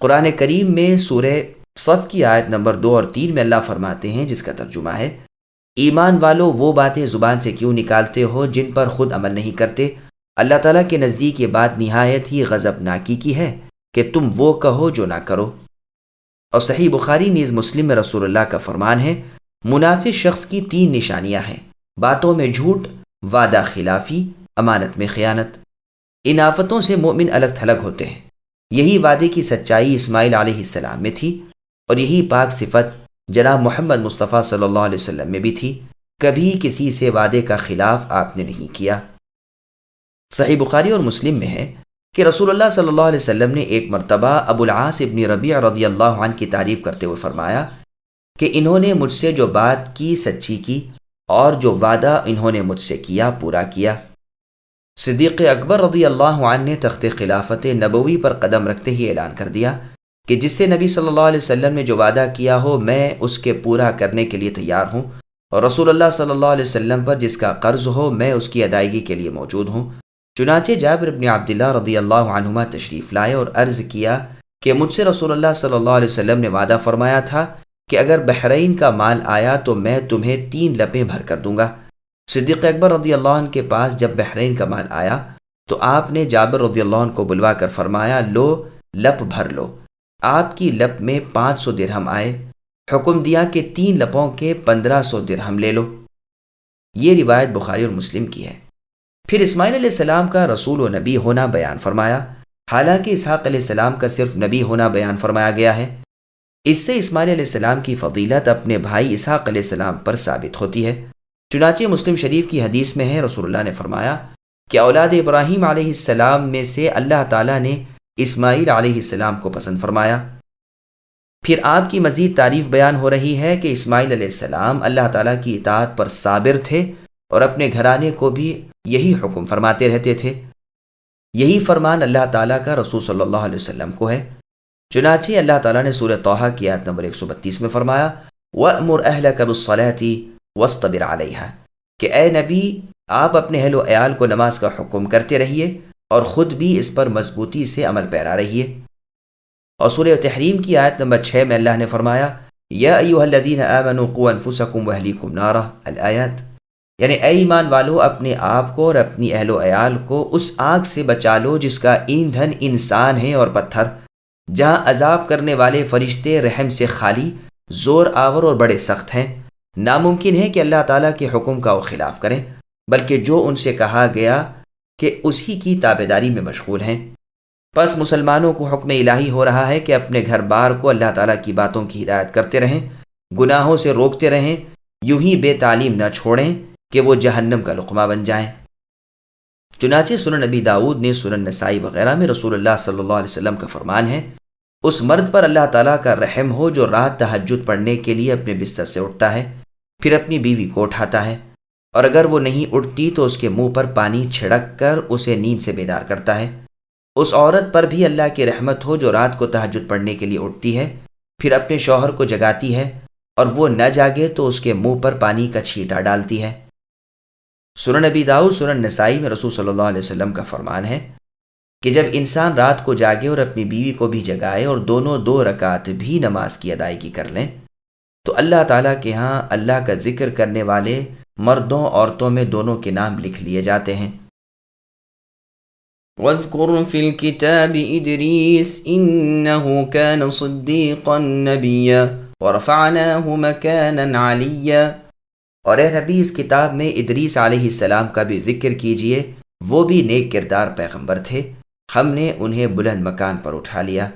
قرآن کریم میں سورہ صف کی آیت نمبر 2 اور 3 میں اللہ فرماتے ہیں، جس کا ترجمہ ہے، ایمان والو وہ باتیں زبان سے کیوں نکالتے ہو جن پر خود عمل نہیں کرتے؟ اللہ تعالیٰ کے نزدیک یہ بات نہایت ہی غضبناکی کی ہے کہ تم وہ کہو جو نہ کرو۔ اور صحیح بخاری نیز مسلم میں رسول اللہ کا فرمان ہے، منافق شخص کی 3 نشانیاں ہیں: باتوں میں جھوٹ، وعدہ خلافی، امانت میں خیانت۔ ان آفتوں سے مومن الگ تھلگ ہوتے ہیں۔ یہی وعدے کی سچائی اسماعیل علیہ السلام میں تھی، اور یہی پاک صفت جناب محمد مصطفیٰ صلی اللہ علیہ وسلم میں بھی تھی۔ کبھی کسی سے وعدے کا خلاف آپ نے نہیں کیا۔ صحیح بخاری اور مسلم میں ہے کہ رسول اللہ صلی اللہ علیہ وسلم نے ایک مرتبہ ابو العاص ابن ربیع رضی اللہ عنہ کی تعریف کرتے ہوئے فرمایا کہ انہوں نے مجھ سے جو بات کی سچی کی، اور جو وعدہ انہوں نے مجھ سے کیا پورا کیا۔ صدیق اکبر رضی اللہ عنہ نے تخت خلافت نبوی پر قدم رکھتے ہی اعلان کر دیا کہ جس سے نبی صلی اللہ علیہ وسلم نے جو وعدہ کیا ہو میں اس کے پورا کرنے کے لیے تیار ہوں، اور رسول اللہ صلی اللہ علیہ وسلم پر جس کا قرض ہو میں اس کی ادائیگی کے لیے موجود ہوں۔ چنانچہ جابر بن عبداللہ رضی اللہ عنہما تشریف لائے اور عرض کیا کہ مجھ سے رسول اللہ صلی اللہ علیہ وسلم نے وعدہ فرمایا تھا کہ اگر بحرین کا مال آیا تو میں تمہیں 3 لپیں بھر کر دوں گا۔ صدیق اکبر رضی اللہ عنہ کے پاس جب بحرین کا مال آیا تو آپ نے جابر رضی اللہ عنہ کو بلوا کر فرمایا، لو لپ بھر لو۔ آپ کی لپ میں 500 درہم آئے۔ حکم دیا کہ 3 لپوں کے 1500 درہم لے لو۔ یہ روایت بخاری اور مسلم کی ہے۔ پھر اسماعیل علیہ السلام کا رسول و نبی ہونا بیان فرمایا، حالانکہ اسحاق علیہ السلام کا صرف نبی ہونا بیان فرمایا گیا ہے۔ اس سے اسماعیل علیہ السلام کی فضیلت اپنے بھائی اسحاق علیہ السلام پر ثابت ہوتی ہے۔ چنانچہ مسلم شریف کی حدیث میں ہے، رسول اللہ نے فرمایا کہ اولاد ابراہیم علیہ السلام میں سے اللہ تعالیٰ نے اسماعیل علیہ السلام کو پسند فرمایا۔ پھر آپ کی مزید تعریف بیان ہو رہی ہے کہ اسماعیل علیہ السلام اللہ تعالیٰ کی اطاعت پر صابر تھے اور اپنے گھرانے کو بھی یہی حکم فرماتے رہتے تھے۔ یہی فرمان اللہ تعالیٰ کا رسول صلی اللہ علیہ وسلم کو ہے۔ چنانچہ اللہ تعالیٰ نے سورہ طٰہٰ کی آیت نمبر 132 میں فرمایا وَأْمُرْ أَهْلَكَ بِالصَّلَاةِ وَاصْطَبِرْ عَلَيْهَا، کہ اے نبی آپ اپنے اہل و عیال کو نماز کا حکم کرتے رہیے اور خود بھی اس پر مضبوطی سے عمل پیرا رہیے۔ اور سورہ تحریم کی آیت نمبر 6 میں اللہ نے فرمایا یا ایھا الذین آمنوا قوا انفسکم واہلیکم نارا الآیات، یعنی اے ایمان والو اپنے آپ کو اور اپنی اہل و عیال کو اس آگ سے بچا لو جس کا ایندھن انسان ہے اور پتھر، جہاں عذاب کرنے والے فرشتے رحم سے خالی، زور آور اور بڑے سخت ہیں۔ ناممکن ہے کہ اللہ تعالیٰ کے حکم کا وہ خلاف کریں، بلکہ جو ان سے کہا گیا کہ اسی کی تابعداری میں مشغول ہیں۔ پس مسلمانوں کو حکم الہی ہو رہا ہے کہ اپنے گھر بار کو اللہ تعالیٰ کی باتوں کی ہدایت کرتے رہیں، گناہوں سے روکتے رہیں، یوں ہی بے تعلیم نہ چھوڑیں کہ وہ جہنم کا لقمہ بن جائیں۔ چنانچہ سنن نبی داؤد نے سنن نسائی وغیرہ میں رسول اللہ صلی اللہ علیہ وسلم کا فرمان ہے اس مرد پر اللہ تعالیٰ کا رحم ہو جو رات تہجد پڑھنے کے لیے اپنے بستر سے اٹھتا ہے، پھر اپنی بیوی کو اٹھاتا ہے، اور اگر وہ نہیں اٹھتی تو اس کے منہ پر پانی چھڑک کر اسے نیند سے بیدار کرتا ہے۔ اس عورت پر بھی اللہ کی رحمت ہو جو رات کو تہجد پڑھنے کے لیے اٹھتی ہے، پھر اپنے شوہر کو جگاتی ہے اور وہ نہ جاگے تو اس کے منہ پر پانی کا چھینٹا ڈالتی ہے۔ سنن نبی داؤد سنن نسائی میں رسول صلی اللہ علیہ وسلم کا فرمان ہے کہ جب انسان رات کو جاگے اور اپنی بیوی کو بھی جگائے اور دونوں 2 رکعت بھی نماز کی ادائیگی کر لیں تو اللہ تعالیٰ کے ہاں اللہ کا ذکر کرنے والے مردوں عورتوں میں دونوں کے نام لکھ لیے جاتے ہیں۔ واذكر في الكتاب إدريس إنه كان صديقا نبيا ورفعناه مكانا عليا، اور اے نبی اس کتاب میں ادریس علیہ السلام کا بھی ذکر کیجئے، وہ بھی نیک کردار پیغمبر تھے، ہم نے انہیں بلند مکان پر اٹھا لیا۔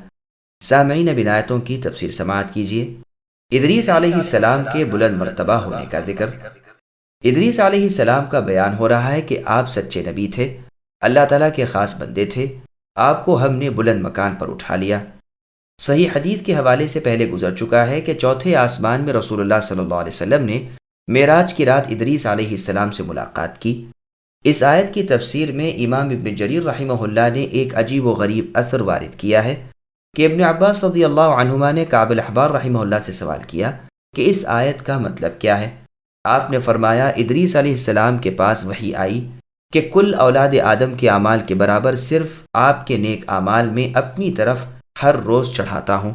سامعین اب ان آیتوں کی تفسیر سماعت کیجئے۔ ادریس علیہ السلام کے بلند مرتبہ ہونے کا ذکر۔ ادریس علیہ السلام کا بیان ہو رہا ہے کہ آپ سچے نبی تھے، اللہ تعالیٰ کے خاص بندے تھے، آپ کو ہم نے بلند مکان پر اٹھا لیا۔ صحیح حدیث کے حوالے سے پہلے گزر چکا ہے کہ چوتھے آسمان میں رسول اللہ صلی اللہ علیہ وسلم نے معراج کی رات ادریس علیہ السلام سے ملاقات کی۔ اس آیت کی تفسیر میں امام ابن جریر رحمہ اللہ نے ایک عجیب و غریب اثر وارد کیا ہے کہ ابن عباس رضی اللہ عنہما نے کعب الاحبار رحمہ اللہ سے سوال کیا کہ اس آیت کا مطلب کیا ہے۔ آپ نے فرمایا ادریس علیہ السلام کے پاس وحی آئی کہ کل اولاد آدم کے اعمال کے برابر صرف آپ کے نیک اعمال میں اپنی طرف ہر روز چڑھاتا ہوں۔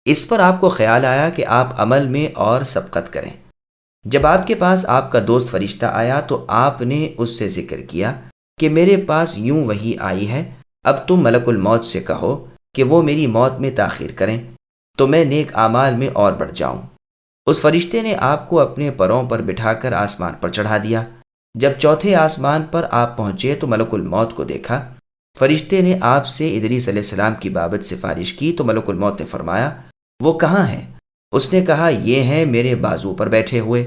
اس پر آپ کو خیال آیا کہ آپ عمل میں اور سبقت کریں۔ جب آپ کے پاس آپ کا دوست فرشتہ آیا تو آپ نے اس سے ذکر کیا کہ میرے پاس یوں وحی آئی ہے، اب تم ملک الموت سے کہو کہ وہ میری موت میں تاخیر کریں تو میں نیک اعمال میں اور بڑھ جاؤں۔ اس فرشتے نے آپ کو اپنے پروں پر بٹھا کر آسمان پر چڑھا دیا۔ جب چوتھے آسمان پر آپ پہنچے تو ملک الموت کو دیکھا۔ فرشتے نے آپ سے ادریس علیہ السلام کی بابت سفارش کی تو ملک الموت نے فرمایا وہ کہاں ہیں؟ اس نے کہا یہ ہیں میرے بازو پر بیٹھے ہوئے۔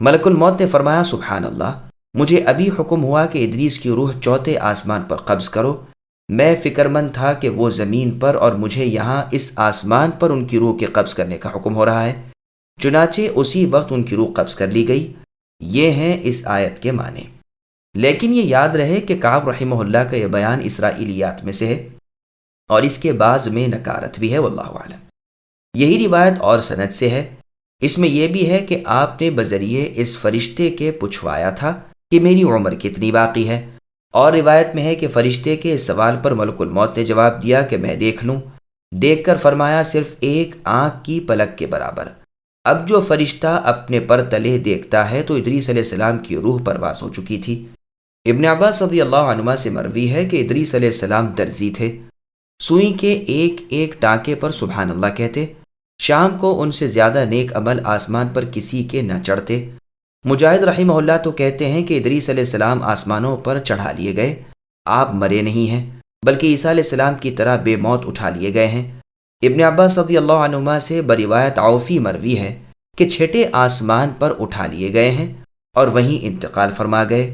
ملک الموت نے فرمایا سبحان اللہ، مجھے ابھی حکم ہوا کہ ادریس کی روح چوتھے آسمان پر قبض کرو۔ میں فکر مند تھا کہ وہ زمین پر اور مجھے یہاں اس آسمان پر ان کی روح کے قبض کرنے کا حکم ہو رہا ہے۔ چنانچہ اسی وقت ان کی روح قبض کر لی گئی۔ یہ ہیں اس آیت کے معنی۔ لیکن یہ یاد رہے کہ کعب رحمہ اللہ کا یہ بیان اسرائیلیات میں سے ہے اور اس کے بعض میں نکارت بھی ہے، واللہ اعلم۔ یہی روایت اور سند سے ہے۔ اس میں یہ بھی ہے کہ آپ نے بذریعے اس فرشتے کے پوچھوایا تھا کہ میری عمر کتنی باقی ہے، اور روایت میں ہے کہ فرشتے کے اس سوال پر ملک الموت نے جواب دیا کہ میں دیکھ لوں۔ دیکھ کر فرمایا صرف ایک آنکھ کی پلک کے برابر۔ اب جو فرشتہ اپنے پر تلے دیکھتا ہے تو ادریس علیہ السلام کی روح پرواز ہو چکی تھی۔ ابن عباس رضی اللہ عنہما سے مروی ہے کہ ادریس علیہ السلام درزی تھے، سوئی کے ایک ایک ٹانکے پر سبحان اللہ کہتے۔ شام کو ان سے زیادہ نیک عمل آسمان پر کسی کے نہ چڑھتے۔ مجاہد رحمہ اللہ تو کہتے ہیں کہ ادریس علیہ السلام آسمانوں پر چڑھا لیے گئے، آپ مرے نہیں ہیں بلکہ عیسیٰ علیہ السلام کی طرح بے موت اٹھا لیے گئے ہیں۔ ابن عباس رضی اللہ عنہما سے بروایت عوفی مروی ہے کہ چھٹے آسمان پر اٹھا لیے گئے ہیں اور وہیں انتقال فرما گئے۔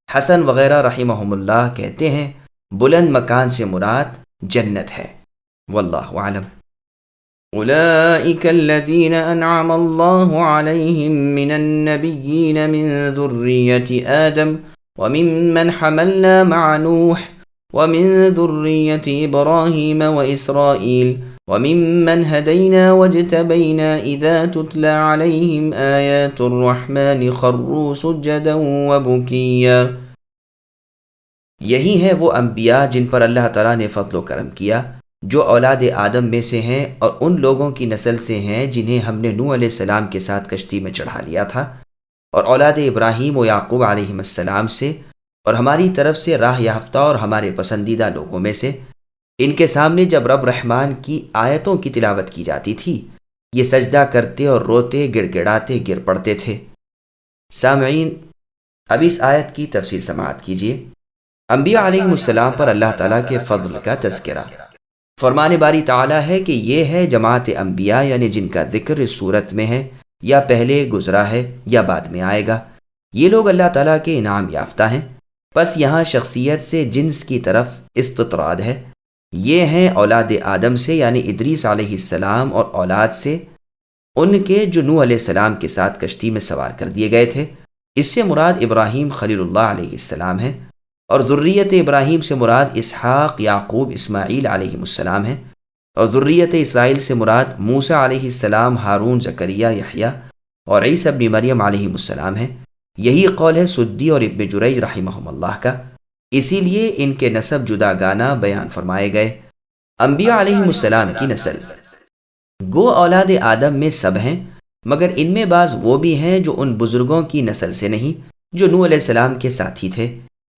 حسن وغیرہ رحمہم اللہ کہتے ہیں بلند مکان سے مراد جنت ہے، واللہ اعلم۔ أولئك الذين أنعم الله عليهم من النبيين من ذرية آدم وممن حملنا مع نوح ومن ذرية إبراهيم وإسرائيل وممن هدينا واجتبينا إذا تتلى عليهم آيات الرحمن خروا سجدا وبكيا۔ یہی ہے وہ انبیاء جن پر اللہ تعالیٰ نے فضل و کرم کیا، جو اولاد آدم میں سے ہیں اور ان لوگوں کی نسل سے ہیں جنہیں ہم نے نوح علیہ السلام کے ساتھ کشتی میں چڑھا لیا تھا، اور اولاد ابراہیم و یعقوب علیہم السلام سے، اور ہماری طرف سے راہ یافتہ اور ہمارے پسندیدہ لوگوں میں سے۔ ان کے سامنے جب رب رحمان کی آیتوں کی تلاوت کی جاتی تھی، یہ سجدہ کرتے اور روتے گڑ گڑاتے گر پڑتے تھے۔ سامعین، اب اس آیت کی تفصیل سماعت کیجیے۔ انبیاء علیہم السلام پر اللہ تعالیٰ کے فضل کا تذکرہ۔ فرمان باری تعالیٰ ہے کہ یہ ہے جماعت انبیاء، یعنی جن کا ذکر اس صورت میں ہے، یا پہلے گزرا ہے یا بعد میں آئے گا۔ یہ لوگ اللہ تعالیٰ کے انعام یافتہ ہیں۔ بس یہاں شخصیت سے جنس کی طرف استطراد ہے۔ یہ ہیں اولاد آدم سے، یعنی ادریس علیہ السلام اور اولاد سے ان کے جو نوح علیہ السلام کے ساتھ کشتی میں سوار کر دیے گئے تھے۔ اس سے مراد ابراہیم خلیل اللہ علیہ السلام ہے، اور ذریت ابراہیم سے مراد اسحاق، یعقوب، اسماعیل علیہم السلام ہے، اور ذریت اسرائیل سے مراد موسیٰ علیہ السلام، ہارون، زکریا، یحییٰ اور عیسیٰ ابن مریم علیہم السلام ہے۔ یہی قول ہے سدی اور ابن جریج رحمہم اللہ کا، اسی لیے ان کے نسب جدا گانا بیان فرمائے گئے۔ انبیاء علیہم السلام کی نسل گو اولاد آدم میں سب ہیں، مگر ان میں بعض وہ بھی ہیں جو ان بزرگوں کی نسل سے نہیں جو نوح علیہ السلام کے ساتھی تھے،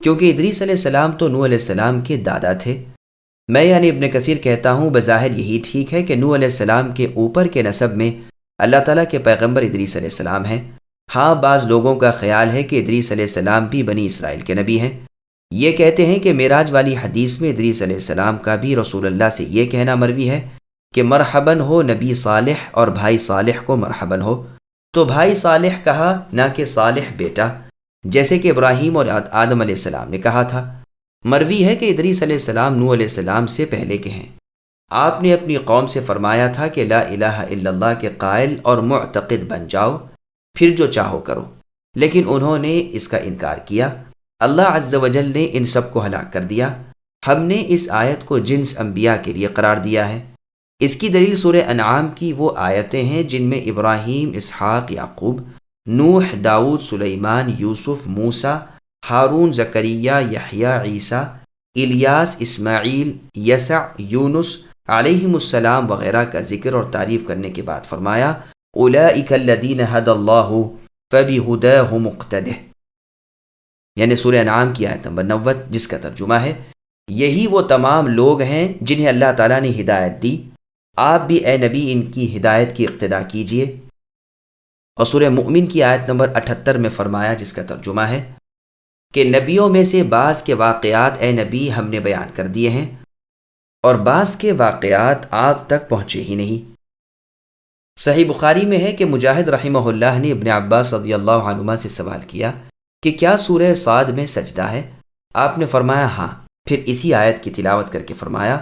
کیونکہ ادریس علیہ السلام تو نوح علیہ السلام کے دادا تھے۔ میں یعنی ابن کثیر کہتا ہوں بظاہر یہی ٹھیک ہے کہ نوح علیہ السلام کے اوپر کے نسب میں اللہ تعالیٰ کے پیغمبر ادریس علیہ السلام ہیں۔ ہاں، بعض لوگوں کا خیال ہے کہ ادریس علیہ السلام بھی بنی اسرائیل کے نبی ہیں۔ یہ کہتے ہیں کہ معراج والی حدیث میں ادریس علیہ السلام کا بھی رسول اللہ سے یہ کہنا مروی ہے کہ مرحباً ہو نبی صالح، اور بھائی صالح کو مرحباً ہو۔ تو بھائی صالح کہا، نہ کہ صالح بیٹا، جیسے کہ ابراہیم اور آدم علیہ السلام نے کہا تھا۔ مروی ہے کہ ادریس علیہ السلام نوح علیہ السلام سے پہلے کے ہیں۔ آپ نے اپنی قوم سے فرمایا تھا کہ لا الہ الا اللہ کے قائل اور معتقد بن جاؤ، پھر جو چاہو کرو، لیکن انہوں نے اس کا انکار کیا۔ اللہ عز و جل نے ان سب کو ہلاک کر دیا۔ ہم نے اس آیت کو جنس انبیاء کے لیے قرار دیا ہے۔ اس کی دلیل سورہ انعام کی وہ آیتیں ہیں جن میں ابراہیم، اسحاق، یعقوب، نوح، داؤد، سلیمان، یوسف، موسیٰ، ہارون، زکریا، یحییٰ، عیسیٰ، الیاس، اسماعیل، یسع، یونس علیہم السلام وغیرہ کا ذکر اور تعریف کرنے کے بعد فرمایا اولئک الذین ھدی اللہ فبہداہ مقتدہ، یعنی سورہ انعام کی آیت نمبر 90، جس کا ترجمہ ہے یہی وہ تمام لوگ ہیں جنہیں اللہ تعالیٰ نے ہدایت دی، آپ بھی اے نبی ان کی ہدایت کی اقتداء کیجیے۔ اور سورہ مؤمن کی آیت نمبر 78 میں فرمایا، جس کا ترجمہ ہے کہ نبیوں میں سے بعض کے واقعات اے نبی ہم نے بیان کر دیے ہیں، اور بعض کے واقعات آپ تک پہنچے ہی نہیں۔ صحیح بخاری میں ہے کہ مجاہد رحمہ اللہ نے ابن عباس رضی اللہ عنہما سے سوال کیا کہ کیا سورہ صاد میں سجدہ ہے؟ آپ نے فرمایا ہاں، پھر اسی آیت کی تلاوت کر کے فرمایا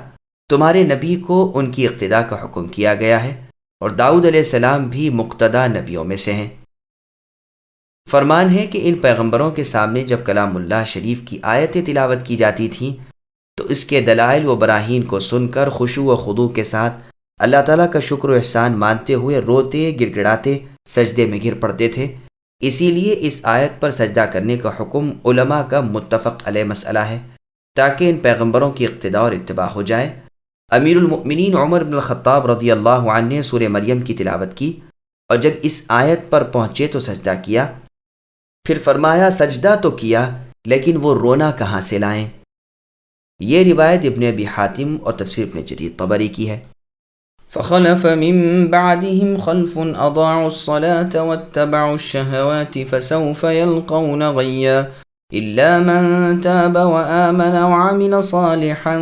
تمہارے نبی کو ان کی اقتداء کا حکم کیا گیا ہے، اور داؤد علیہ السلام بھی مقتدیٰ نبیوں میں سے ہیں۔ فرمان ہے کہ ان پیغمبروں کے سامنے جب کلام اللہ شریف کی آیتیں تلاوت کی جاتی تھیں تو اس کے دلائل و براہین کو سن کر خشوع و خضوع کے ساتھ اللہ تعالیٰ کا شکر و احسان مانتے ہوئے روتے گڑ گڑاتے سجدے میں گر پڑتے تھے۔ اسی لیے اس آیت پر سجدہ کرنے کا حکم علماء کا متفق علیہ مسئلہ ہے، تاکہ ان پیغمبروں کی اقتداء اور اتباع ہو جائے۔ امیر المؤمنین عمر بن الخطاب رضی اللہ عنہ نے سورہ مریم کی تلاوت کی، اور جب اس آیت پر پہنچے تو سجدہ کیا، پھر فرمایا سجدہ تو کیا لیکن وہ رونا کہاں سے لائیں؟ یہ روایت ابن ابی حاتم اور تفسیر ابن جریر طبری کی ہے۔ فخلف من بعدهم خلف اضاعوا الصلاة واتبعوا الشهوات فسوف يلقون غيا إلا من تاب وآمن وعمل صالحا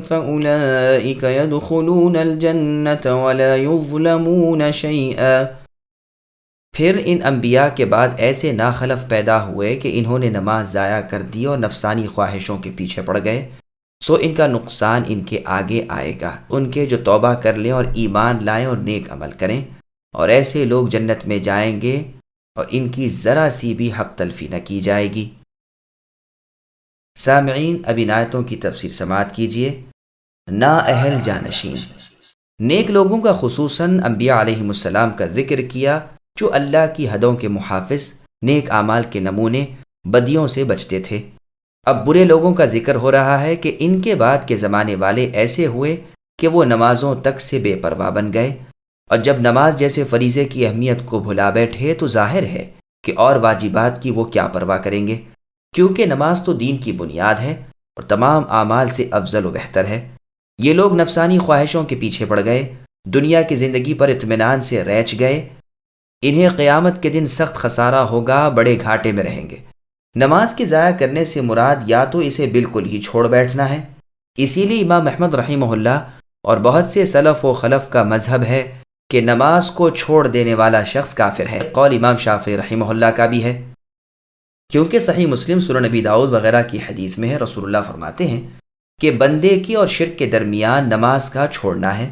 فأولئك يدخلون الجنة ولا يظلمون شيئا۔ پھر ان انبیاء کے بعد ایسے ناخلف پیدا ہوئے کہ انہوں نے نماز ضائع کر دی اور نفسانی خواہشوں کے پیچھے پڑ گئے، سو ان کا نقصان ان کے آگے آئے گا، ان کے جو توبہ کر لیں اور ایمان لائیں اور نیک عمل کریں، اور ایسے لوگ جنت میں جائیں گے اور ان کی ذرا سی بھی حق تلفی نہ کی جائے گی۔ سامعین، اب ان آیتوں کی تفسیر سماعت کیجیے۔ نا اہل جانشین، نیک لوگوں کا خصوصاً انبیاء علیہم السلام کا ذکر کیا جو اللہ کی حدوں کے محافظ، نیک اعمال کے نمونے، بدیوں سے بچتے تھے۔ اب برے لوگوں کا ذکر ہو رہا ہے کہ ان کے بعد کے زمانے والے ایسے ہوئے کہ وہ نمازوں تک سے بے پرواہ بن گئے، اور جب نماز جیسے فریضے کی اہمیت کو بھلا بیٹھے تو ظاہر ہے کہ اور واجبات کی وہ کیا پرواہ کریں گے، کیونکہ نماز تو دین کی بنیاد ہے اور تمام اعمال سے افضل و بہتر ہے۔ یہ لوگ نفسانی خواہشوں کے پیچھے پڑ گئے، دنیا کی زندگی پر اطمینان سے ریچ گئے، انہیں قیامت کے دن سخت خسارہ ہوگا، بڑے گھاٹے میں رہیں گے۔ نماز کی ضائع کرنے سے مراد یا تو اسے بالکل ہی چھوڑ بیٹھنا ہے، اسی لیے امام احمد رحمہ اللہ اور بہت سے سلف و خلف کا مذہب ہے کہ نماز کو چھوڑ دینے والا شخص کافر ہے۔ قول امام شافعی رحمہ اللہ کا بھی ہے، کیونکہ صحیح مسلم، سنن نبی داؤد وغیرہ کی حدیث میں ہے، رسول اللہ فرماتے ہیں کہ بندے کی اور شرک کے درمیان نماز کا چھوڑنا ہے۔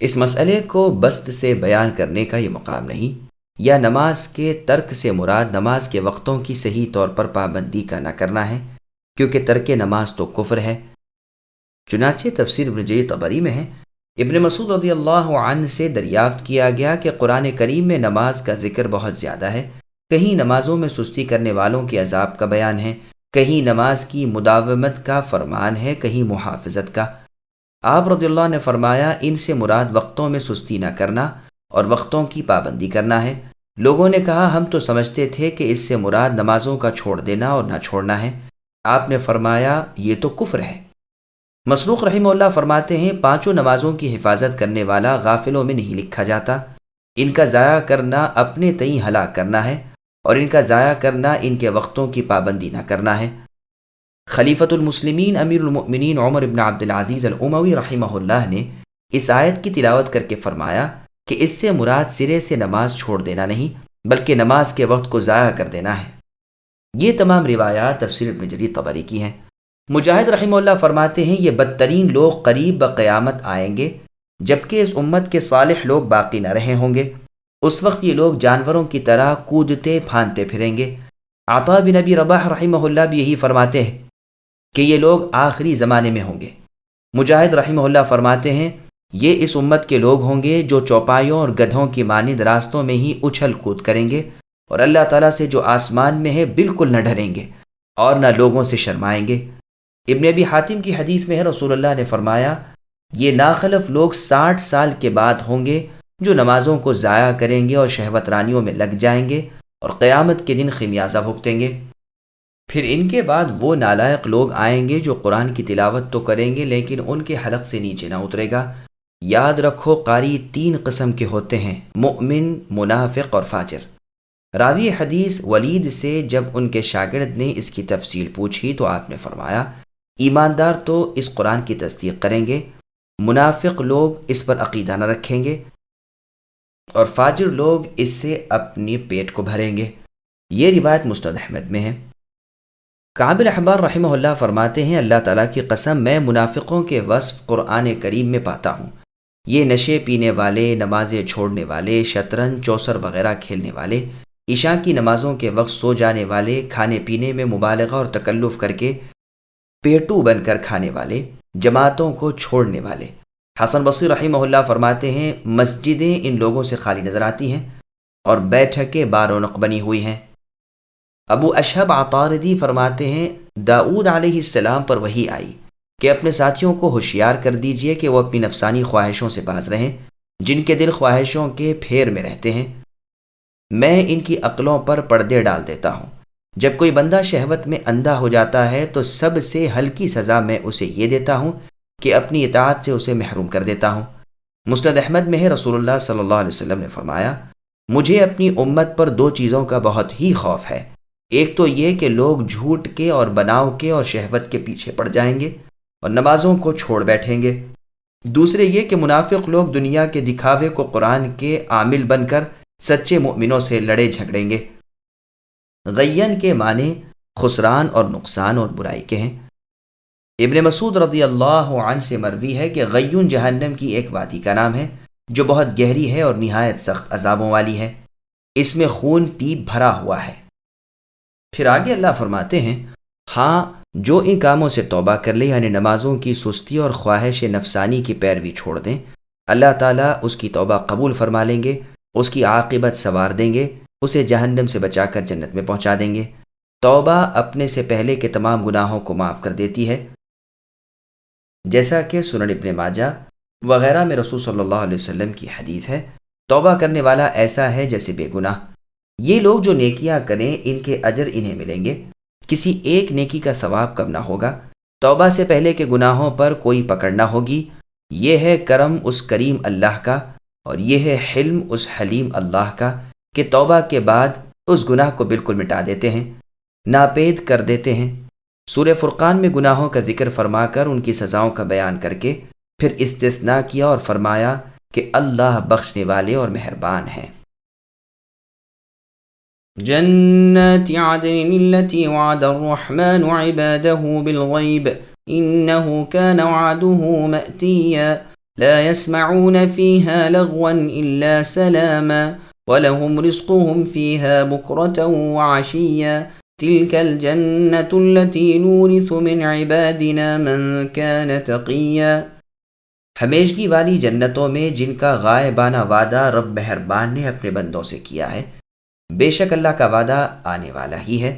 اس مسئلے کو بسط سے بیان کرنے کا یہ مقام نہیں، یا نماز کے ترک سے مراد نماز کے وقتوں کی صحیح طور پر پابندی کا نہ کرنا ہے، کیونکہ ترک نماز تو کفر ہے۔ چنانچہ تفسیر ابن جریر طبری میں ہے، ابن مسعود رضی اللہ عنہ سے دریافت کیا گیا کہ قرآن کریم میں نماز کا ذکر بہت زیادہ ہے، کہیں نمازوں میں سستی کرنے والوں کے عذاب کا بیان ہے، کہیں نماز کی مداومت کا فرمان ہے، کہیں محافظت کا۔ آپ رضی اللہ نے فرمایا، ان سے مراد وقتوں میں سستی نہ کرنا اور وقتوں کی پابندی کرنا ہے۔ لوگوں نے کہا، ہم تو سمجھتے تھے کہ اس سے مراد نمازوں کا چھوڑ دینا اور نہ چھوڑنا ہے۔ آپ نے فرمایا، یہ تو کفر ہے۔ مسروق رحمہ اللہ فرماتے ہیں، پانچوں نمازوں کی حفاظت کرنے والا غافلوں میں نہیں لکھا جاتا، ان کا ضائع کرنا اپنے تئیں ہلاک کرنا ہے، اور ان کا ضائع کرنا ان کے وقتوں کی پابندی نہ کرنا ہے۔ خلیفۃ المسلمین امیر المؤمنین عمر بن عبد العزیز الاموی رحمہ اللہ نے اس آیت کی تلاوت کر کے فرمایا کہ اس سے مراد سرے سے نماز چھوڑ دینا نہیں، بلکہ نماز کے وقت کو ضائع کر دینا ہے۔ یہ تمام روایات تفسیر ابن جریر طبری کی ہیں۔ مجاہد رحمہ اللہ فرماتے ہیں، یہ بدترین لوگ قریب بقیامت آئیں گے جبکہ اس امت کے صالح لوگ باقی نہ رہے ہوں گے۔ اس وقت یہ لوگ جانوروں کی طرح کودتے پھاندتے پھریں گے۔ عطا بن ابی رباح رحمہ اللہ بھی یہی فرماتے ہیں کہ یہ لوگ آخری زمانے میں ہوں گے۔ مجاہد رحمہ اللہ فرماتے ہیں، یہ اس امت کے لوگ ہوں گے جو چوپایوں اور گدھوں کی مانند راستوں میں ہی اچھل کود کریں گے، اور اللہ تعالیٰ سے جو آسمان میں ہے بالکل نہ ڈریں گے اور نہ لوگوں سے شرمائیں گے۔ ابن ابی حاتم کی حدیث میں ہے، رسول اللہ نے فرمایا، یہ ناخلف لوگ 60 سال کے بعد ہوں گے جو نمازوں کو ضائع کریں گے اور شہوت رانیوں میں لگ جائیں گے اور قیامت کے دن خمیازہ بھگتیں گے۔ پھر ان کے بعد وہ نالائق لوگ آئیں گے جو قرآن کی تلاوت تو کریں گے لیکن ان کے حلق سے نیچے نہ اترے گا۔ یاد رکھو، قاری 3 قسم کے ہوتے ہیں، مؤمن، منافق اور فاجر۔ راوی حدیث ولید سے جب ان کے شاگرد نے اس کی تفصیل پوچھی تو آپ نے فرمایا، ایماندار تو اس قرآن کی تصدیق کریں گے، منافق لوگ اس پر عقیدہ نہ رکھیں گے، اور فاجر لوگ اس سے اپنی پیٹ کو بھریں گے۔ یہ روایت مسند احمد میں ہے۔ کعب الاحبار رحمہ اللہ فرماتے ہیں، اللہ تعالیٰ کی قسم، میں منافقوں کے وصف قرآن کریم میں پاتا ہوں۔ یہ نشے پینے والے، نمازیں چھوڑنے والے، شطرنج، چوسر وغیرہ کھیلنے والے، عشاء کی نمازوں کے وقت سو جانے والے، کھانے پینے میں مبالغہ اور تکلف کر کے پیٹو بن کر کھانے والے، جماعتوں کو چھوڑنے والے۔ حسن بصری رحمہ اللہ فرماتے ہیں، مسجدیں ان لوگوں سے خالی نظر آتی ہیں اور بیٹھکیں بارونق بنی ہوئی ہیں۔ ابو اشہب عطاردی فرماتے ہیں، داؤد علیہ السلام پر وحی آئی کہ اپنے ساتھیوں کو ہوشیار کر دیجئے کہ وہ اپنی نفسانی خواہشوں سے باز رہیں، جن کے دل خواہشوں کے پھیر میں رہتے ہیں۔ میں ان کی عقلوں پر پردے ڈال دیتا ہوں۔ جب کوئی بندہ شہوت میں اندھا ہو جاتا ہے تو سب سے ہلکی سزا میں اسے یہ دیتا ہوں کہ اپنی اطاعت سے اسے محروم کر دیتا ہوں۔ مسند احمد میں ہے، رسول اللہ صلی اللہ علیہ وسلم نے فرمایا، مجھے اپنی امت پر 2 چیزوں کا بہت ہی خوف ہے۔ ایک تو یہ کہ لوگ جھوٹ کے اور بناؤ کے اور شہوت کے پیچھے پڑ جائیں گے اور نمازوں کو چھوڑ بیٹھیں گے۔ دوسرے یہ کہ منافق لوگ دنیا کے دکھاوے کو قرآن کے عامل بن کر سچے مؤمنوں سے لڑے جھگڑیں گے۔ غین کے معنی خسران اور نقصان اور برائی کے ہیں۔ ابن مسعود رضی اللہ عنہ سے مروی ہے کہ غیون جہنم کی ایک وادی کا نام ہے جو بہت گہری ہے اور نہایت سخت عذابوں والی ہے، اس میں خون پیپ بھرا ہوا ہے۔ پھر آگے اللہ فرماتے ہیں، ہاں جو ان کاموں سے توبہ کر لے، یعنی نمازوں کی سستی اور خواہش نفسانی کی پیروی چھوڑ دیں، اللہ تعالیٰ اس کی توبہ قبول فرما لیں گے، اس کی عاقبت سنوار دیں گے، اسے جہنم سے بچا کر جنت میں پہنچا دیں گے۔ توبہ اپنے سے پہلے کے تمام گناہوں کو معاف کر دیتی ہے، جیسا کہ سنن ابن ماجہ وغیرہ میں رسول صلی اللہ علیہ وسلم کی حدیث ہے، توبہ کرنے والا ایسا ہے جیسے بے گناہ۔ یہ لوگ جو نیکیاں کریں ان کے اجر انہیں ملیں گے، کسی ایک نیکی کا ثواب کم نہ ہوگا۔ توبہ سے پہلے کے گناہوں پر کوئی پکڑ نہ ہوگی۔ یہ ہے کرم اس کریم اللہ کا، اور یہ ہے حلم اس حلیم اللہ کا کہ توبہ کے بعد اس گناہ کو بالکل مٹا دیتے ہیں، ناپید کر دیتے ہیں۔ سورہ فرقان میں گناہوں کا ذکر فرما کر ان کی سزاؤں کا بیان کر کے پھر استثناء کیا اور فرمایا کہ اللہ بخشنے والے اور مہربان ہیں۔ جنات عدن التي وعد الرحمن عباده بالغيب إنه كان وعده مأتيا لا يسمعون فيها لغوا إلا سلاما ولهم رزقهم فيها بكرة وعشيا تلك الجنة التي نورث من عبادنا من كان تقيا۔ ہمیشگی والی جنتوں میں جن کا غائبانہ وعدہ رب مہربان نے اپنے بندوں سے کیا ہے، بے شک اللہ کا وعدہ آنے والا ہی ہے،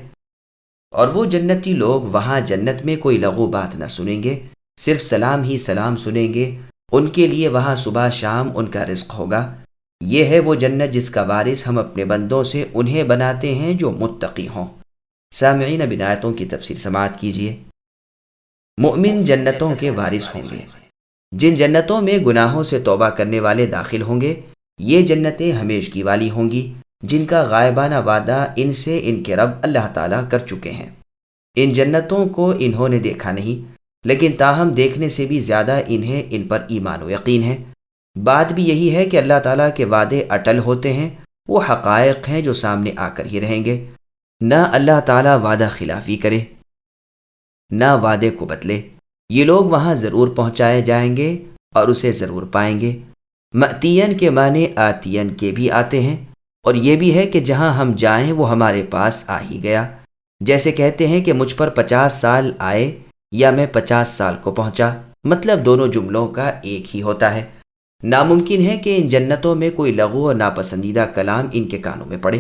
اور وہ جنتی لوگ وہاں جنت میں کوئی لغو بات نہ سنیں گے، صرف سلام ہی سلام سنیں گے۔ ان کے لیے وہاں صبح شام ان کا رزق ہوگا۔ یہ ہے وہ جنت جس کا وارث ہم اپنے بندوں سے انہیں بناتے ہیں جو متقی ہوں۔ سامعین، اب ان آیتوں کی تفسیر سماعت کیجیے۔ مؤمن جنتوں کے وارث ہوں گے۔ جن جنتوں میں گناہوں سے توبہ کرنے والے داخل ہوں گے، یہ جنتیں ہمیشگی والی ہوں گی جن کا غائبانہ وعدہ ان سے ان کے رب اللہ تعالیٰ کر چکے ہیں۔ ان جنتوں کو انہوں نے دیکھا نہیں، لیکن تاہم دیکھنے سے بھی زیادہ انہیں ان پر ایمان و یقین ہے۔ بات بھی یہی ہے کہ اللہ تعالیٰ کے وعدے اٹل ہوتے ہیں، وہ حقائق ہیں جو سامنے آ کر ہی رہیں گے۔ نہ اللہ تعالیٰ وعدہ خلافی کرے، نہ وعدے کو بدلے۔ یہ لوگ وہاں ضرور پہنچائے جائیں گے اور اسے ضرور پائیں گے۔ مأتین کے معنی آتین کے بھی آتے ہیں، اور یہ بھی ہے کہ جہاں ہم جائیں وہ ہمارے پاس آ ہی گیا۔ جیسے کہتے ہیں کہ مجھ پر 50 سال آئے یا میں 50 سال کو پہنچا، مطلب دونوں جملوں کا ایک ہی ہوتا ہے۔ ناممکن ہے کہ ان جنتوں میں کوئی لغو اور ناپسندیدہ کلام ان کے کانوں میں پڑے،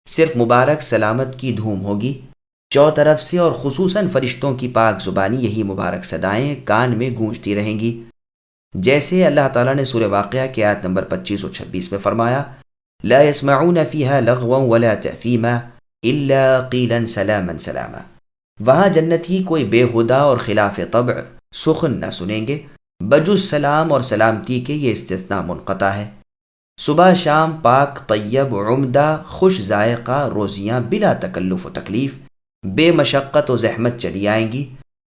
صرف مبارک سلامت کی دھوم ہوگی چوطرف سے، اور خصوصاً فرشتوں کی پاک زبانی یہی مبارک صدائیں کان میں گونجتی رہیں گی، جیسے اللہ تعالیٰ نے سورہ واقعہ کی آیت نمبر 25 اور 26 میں فرمایا، لا يسمعون فيها لغوا ولا تأثیما الا قیلا سلاما سلاما۔ وہاں جنتی کوئی بے ہدا اور خلاف طبع سخن نہ سنیں گے، بجز سلام اور سلامتی کے یہ استثناء منقطع ہے۔ صبح شام پاک طیب عمدہ خوش ذائقہ روزیاں بلا تکلف و تکلیف، بے مشقت و زحمت چلی آئیں گی،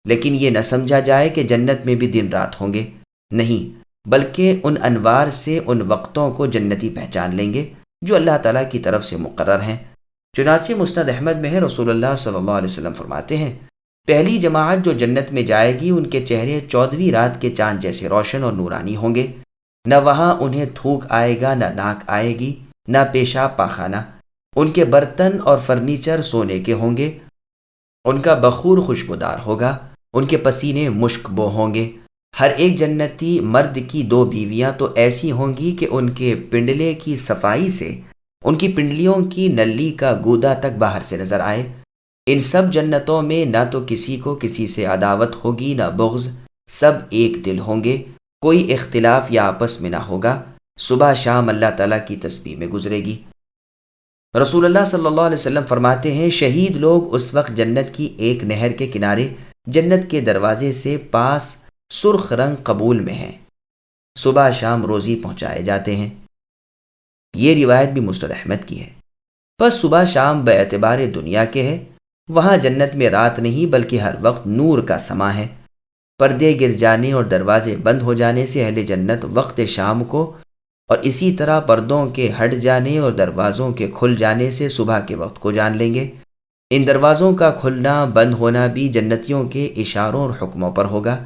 لیکن یہ نہ سمجھا جائے کہ جنت میں بھی دن رات ہوں گے، نہیں، بلکہ ان انوار سے ان وقتوں کو جنتی پہچان لیں گے جو اللہ تعالیٰ کی طرف سے مقرر ہیں۔ چنانچہ مسند احمد میں ہے، رسول اللہ صلی اللہ علیہ وسلم فرماتے ہیں، پہلی جماعت جو جنت میں جائے گی ان کے چہرے 14ویں رات کے چاند جیسے روشن اور نورانی ہوں گے، نہ وہاں انہیں تھوک آئے گا، نہ ناک آئے گی، نہ پیشاب پاخانہ۔ ان کے برتن اور فرنیچر سونے کے ہوں گے، ان کا بخور خوشبودار ہوگا، ان کے پسینے مشک بو ہوں گے۔ ہر ایک جنتی مرد کی 2 بیویاں تو ایسی ہوں گی کہ ان کے پنڈلے کی صفائی سے ان کی پنڈلیوں کی نلی کا گودا تک باہر سے نظر آئے۔ ان سب جنتوں میں نہ تو کسی کو کسی سے عداوت ہوگی نہ بغض، سب ایک دل ہوں گے، کوئی اختلاف یا آپس میں نہ ہوگا۔ صبح شام اللہ تعالیٰ کی تسبیح میں گزرے گی۔ رسول اللہ صلی اللہ علیہ وسلم فرماتے ہیں، شہید لوگ اس وقت جنت کی ایک نہر کے کنارے جنت کے دروازے سے پاس سرخ رنگ قبول میں ہیں، صبح شام روزی پہنچائے جاتے ہیں۔ یہ روایت بھی مسند احمد کی ہے۔ پس صبح شام بے اعتبار دنیا کے ہے، وہاں جنت میں رات نہیں بلکہ ہر وقت نور کا سما ہے۔ پردے گر جانے اور دروازے بند ہو جانے سے اہل جنت وقت شام کو، اور اسی طرح پردوں کے ہٹ جانے اور دروازوں کے کھل جانے سے صبح کے وقت کو جان لیں گے۔ ان دروازوں کا کھلنا بند ہونا بھی جنتیوں کے اشاروں اور حکموں پر ہوگا۔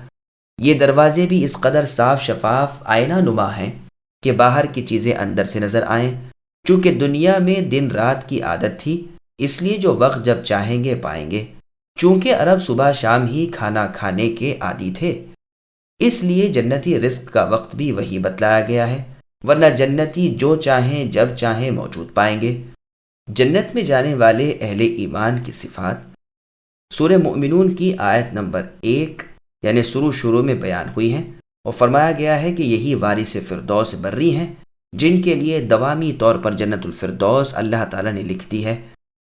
یہ دروازے بھی اس قدر صاف شفاف آئینہ نما ہیں کہ باہر کی چیزیں اندر سے نظر آئیں۔ چونکہ دنیا میں دن رات کی عادت تھی، اس لیے جو وقت جب چاہیں گے پائیں گے۔ چونکہ عرب صبح شام ہی کھانا کھانے کے عادی تھے، اس لیے جنتی رزق کا وقت بھی وہی بتلایا گیا ہے، ورنہ جنتی جو چاہیں جب چاہیں موجود پائیں گے۔ جنت میں جانے والے اہل ایمان کی صفات سورہ مؤمنون کی آیت نمبر 1 یعنی شروع میں بیان ہوئی ہیں، اور فرمایا گیا ہے کہ یہی وارث فردوس بری ہیں جن کے لیے دوامی طور پر جنت الفردوس اللہ تعالیٰ نے لکھ دی ہے۔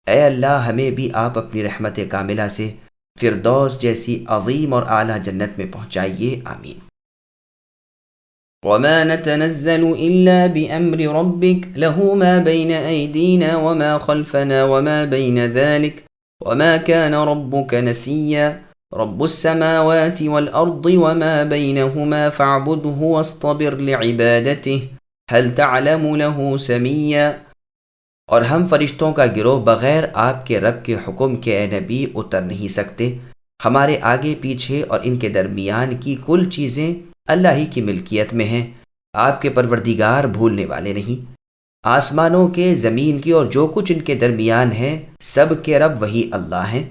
اے اللہ، ہمیں بھی آپ اپنی رحمت کاملہ سے فردوس جیسی عظیم اور اعلیٰ جنت میں پہنچائیے، آمین۔ وما نتنزل إلا بأمر ربك له ما بين أيدينا وما خلفنا وما بين ذلك وما كان ربك نسيا رب السماوات والأرض وما بينهما فاعبده واصطبر لعبادته هل تعلم له سميا۔ اور ہم فرشتوں کا گروہ بغیر آپ کے رب کے حکم کے اے نبی اتر نہیں سکتے۔ ہمارے آگے پیچھے اور ان کے درمیان کی کل چیزیں اللہ ہی کی ملکیت میں ہیں، آپ کے پروردگار بھولنے والے نہیں۔ آسمانوں کے، زمین کی اور جو کچھ ان کے درمیان ہے، سب کے رب وہی اللہ ہیں۔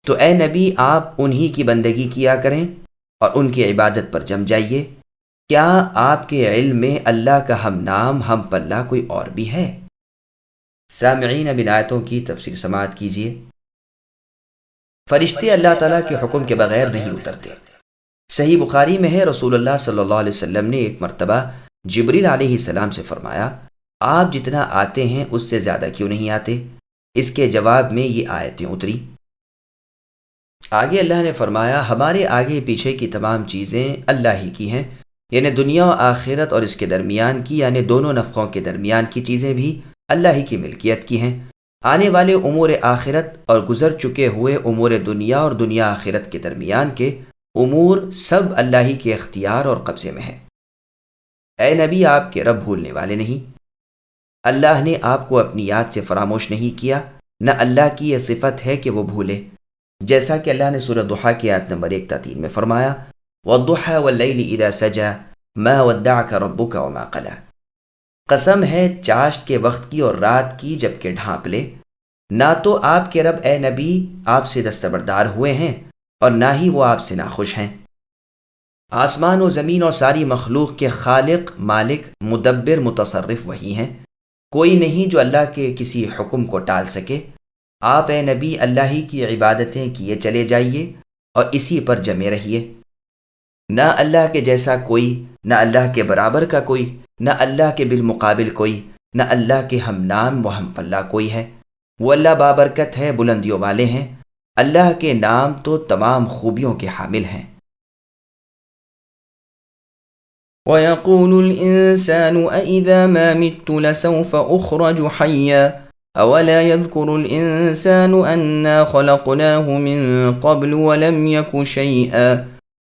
تو اے نبی، آپ انہی کی بندگی کیا کریں اور ان کی عبادت پر جم جائیے۔ کیا آپ کے علم میں اللہ کا ہم نام ہم پلہ کوئی اور بھی ہے؟ سامعین، اب ان آیتوں کی تفسیر سماعت کیجیے۔ فرشتے اللہ تعالیٰ کے حکم کے بغیر نہیں اترتے۔ صحیح بخاری میں ہے، رسول اللہ صلی اللہ علیہ وسلم نے ایک مرتبہ جبریل علیہ السلام سے فرمایا، آپ جتنا آتے ہیں اس سے زیادہ کیوں نہیں آتے؟ اس کے جواب میں یہ آیتیں اتری۔ آگے اللہ نے فرمایا، ہمارے آگے پیچھے کی تمام چیزیں اللہ ہی کی ہیں، یعنی دنیا و آخرت اور اس کے درمیان کی، یعنی دونوں نفقوں کے درمیان کی چیزیں بھی اللہ ہی کی ملکیت کی ہیں۔ آنے والے امور آخرت اور گزر چکے ہوئے امور دنیا اور دنیا آخرت کے درمیان کے امور سب اللہ ہی کے اختیار اور قبضے میں ہیں۔ اے نبی، آپ کے رب بھولنے والے نہیں۔ اللہ نے آپ کو اپنی یاد سے فراموش نہیں کیا، نہ اللہ کی یہ صفت ہے کہ وہ بھولے، جیسا کہ اللہ نے سورہ ضحیٰ کی آیت نمبر 1 تا 3 میں فرمایا، وَالضُّحَىٰ وَاللَّيْلِ إِذَا سَجَىٰ مَا وَدَّعَكَ رَبُّكَ وَمَا قَلَىٰ۔ قسم ہے چاشت کے وقت کی اور رات کی جب کہ ڈھانپ لے، نہ تو آپ کے رب اے نبی آپ سے دستبردار ہوئے ہیں اور نہ ہی وہ آپ سے ناخوش ہیں۔ آسمان و زمین اور ساری مخلوق کے خالق، مالک، مدبر، متصرف وہی ہیں، کوئی نہیں جو اللہ کے کسی حکم کو ٹال سکے۔ آپ اے نبی اللہ ہی کی عبادتیں کیے چلے جائیے اور اسی پر جمے رہیے۔ نہ اللہ کے جیسا کوئی، نہ اللہ کے برابر کا کوئی، نہ اللہ کے بالمقابل کوئی، نہ اللہ کے ہم نام و ہم پلہ کوئی ہے۔ وہ اللہ بابرکت ہے، بلندیوں والے ہیں، اللہ کے نام تو تمام خوبیوں کے حامل ہیں۔ وَيَقُولُ الْإِنسَانُ أَإِذَا مَا مِتُّ لَسَوْفَ أُخْرَجُ حَيًّا أَوَلَا يَذْكُرُ الْإِنسَانُ أَنَّا خَلَقْنَاهُ مِن قَبْلُ وَلَمْ يَكُ شَيْئًا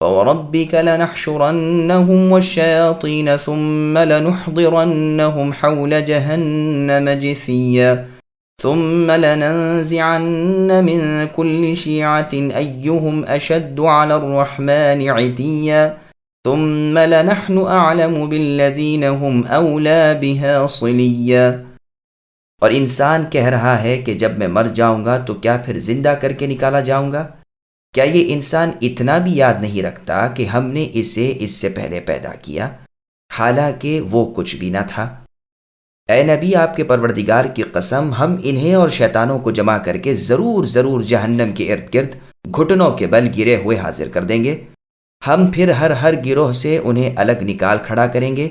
فَوَرَبِّكَ لَنَحْشُرَنَّهُمْ وَالشَّيَاطِينَ ثُمَّ لَنُحْضِرَنَّهُمْ حَوْلَ جَهَنَّمَ جِثِيًّا ثُمَّ لَنَنزِعَنَّ مِن كُلِّ شِيعَةٍ أَيُّهُمْ أَشَدُّ عَلَى الرَّحْمَنِ عِتِيًّا ثم لنحن أعلم بالذين هم أولى بها صليا۔ اور انسان کہہ رہا ہے کہ جب میں مر جاؤں گا تو کیا پھر زندہ کر کے نکالا جاؤں گا؟ کیا یہ انسان اتنا بھی یاد نہیں رکھتا کہ ہم نے اسے اس سے پہلے پیدا کیا، حالانکہ وہ کچھ بھی نہ تھا؟ اے نبی، آپ کے پروردگار کی قسم، ہم انہیں اور شیطانوں کو جمع کر کے ضرور جہنم کے ارد گرد گھٹنوں کے بل گرے ہوئے حاضر کر دیں گے۔ ہم پھر ہر گروہ سے انہیں الگ نکال کھڑا کریں گے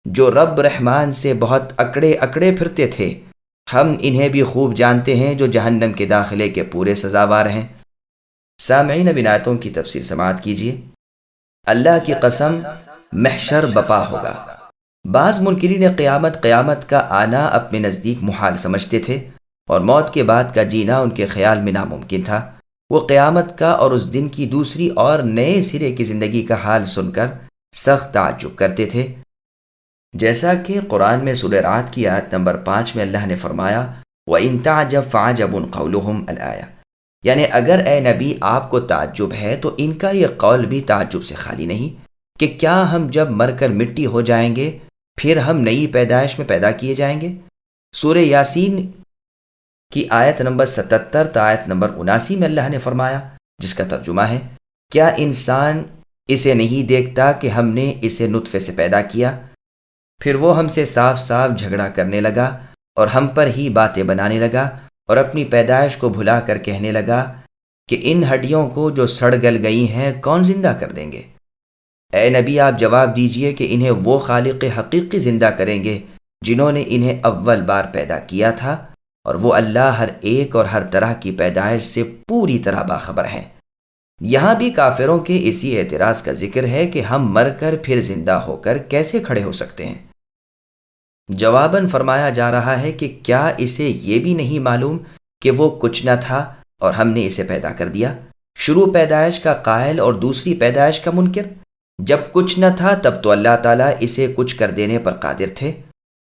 جو رب رحمان سے بہت اکڑے پھرتے تھے۔ ہم انہیں بھی خوب جانتے ہیں جو جہنم کے داخلے کے پورے سزاوار ہیں۔ سامعین، اب ان آیتوں کی تفسیر سماعت کیجیے۔ اللہ کی قسم، محشر بپا ہوگا۔ بعض منکرین قیامت کا آنا اپنے نزدیک محال سمجھتے تھے، اور موت کے بعد کا جینا ان کے خیال میں ناممکن تھا۔ وہ قیامت کا اور اس دن کی دوسری اور نئے سرے کی زندگی کا حال سن کر سخت تعجب کرتے تھے، جیسا کہ قرآن میں سورہ رعد کی آیت نمبر 5 میں اللہ نے فرمایا، وَإِن تَعْجَبْ فَعَجَبٌ قَوْلُهُمْ الآیہ، یعنی اگر اے نبی آپ کو تعجب ہے تو ان کا یہ قول بھی تعجب سے خالی نہیں کہ کیا ہم جب مر کر مٹی ہو جائیں گے پھر ہم نئی پیدائش میں پیدا کیے جائیں گے۔ سورہ یاسین کی آیت نمبر 77 تا آیت نمبر 79 میں اللہ نے فرمایا، جس کا ترجمہ ہے، کیا انسان اسے نہیں دیکھتا کہ ہم نے اسے نطفے سے پیدا کیا، پھر وہ ہم سے صاف صاف جھگڑا کرنے لگا اور ہم پر ہی باتیں بنانے لگا اور اپنی پیدائش کو بھلا کر کہنے لگا کہ ان ہڈیوں کو جو سڑ گل گئی ہیں کون زندہ کر دیں گے؟ اے نبی آپ جواب دیجئے کہ انہیں وہ خالق حقیقی زندہ کریں گے جنہوں نے انہیں اول بار پیدا کیا تھا، اور وہ اللہ ہر ایک اور ہر طرح کی پیدائش سے پوری طرح باخبر ہیں۔ یہاں بھی کافروں کے اسی اعتراض کا ذکر ہے کہ ہم مر کر پھر زندہ ہو کر کیسے کھڑے ہو سکتے ہیں۔ جواباً فرمایا جا رہا ہے کہ کیا اسے یہ بھی نہیں معلوم کہ وہ کچھ نہ تھا اور ہم نے اسے پیدا کر دیا؟ شروع پیدائش کا قائل اور دوسری پیدائش کا منکر۔ جب کچھ نہ تھا تب تو اللہ تعالیٰ اسے کچھ کر دینے پر قادر تھے،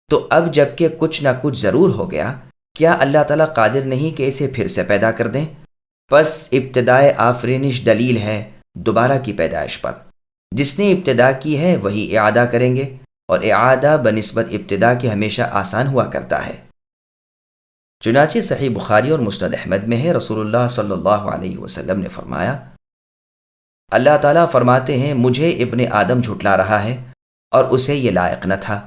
تو اب جب کہ کچھ نہ کچھ ضرور ہو گیا، کیا اللہ تعالیٰ قادر نہیں کہ اسے پھر سے پیدا کر دیں؟ پس ابتدائے آفرینش دلیل ہے دوبارہ کی پیدائش پر۔ جس نے ابتدا کی ہے وہی اعادہ کریں گے، اور اعادہ بنسبت ابتدا کے ہمیشہ آسان ہوا کرتا ہے۔ چنانچہ صحیح بخاری اور مسند احمد میں ہے، رسول اللہ صلی اللہ علیہ وسلم نے فرمایا، اللہ تعالیٰ فرماتے ہیں مجھے ابن آدم جھٹلا رہا ہے اور اسے یہ لائق نہ تھا،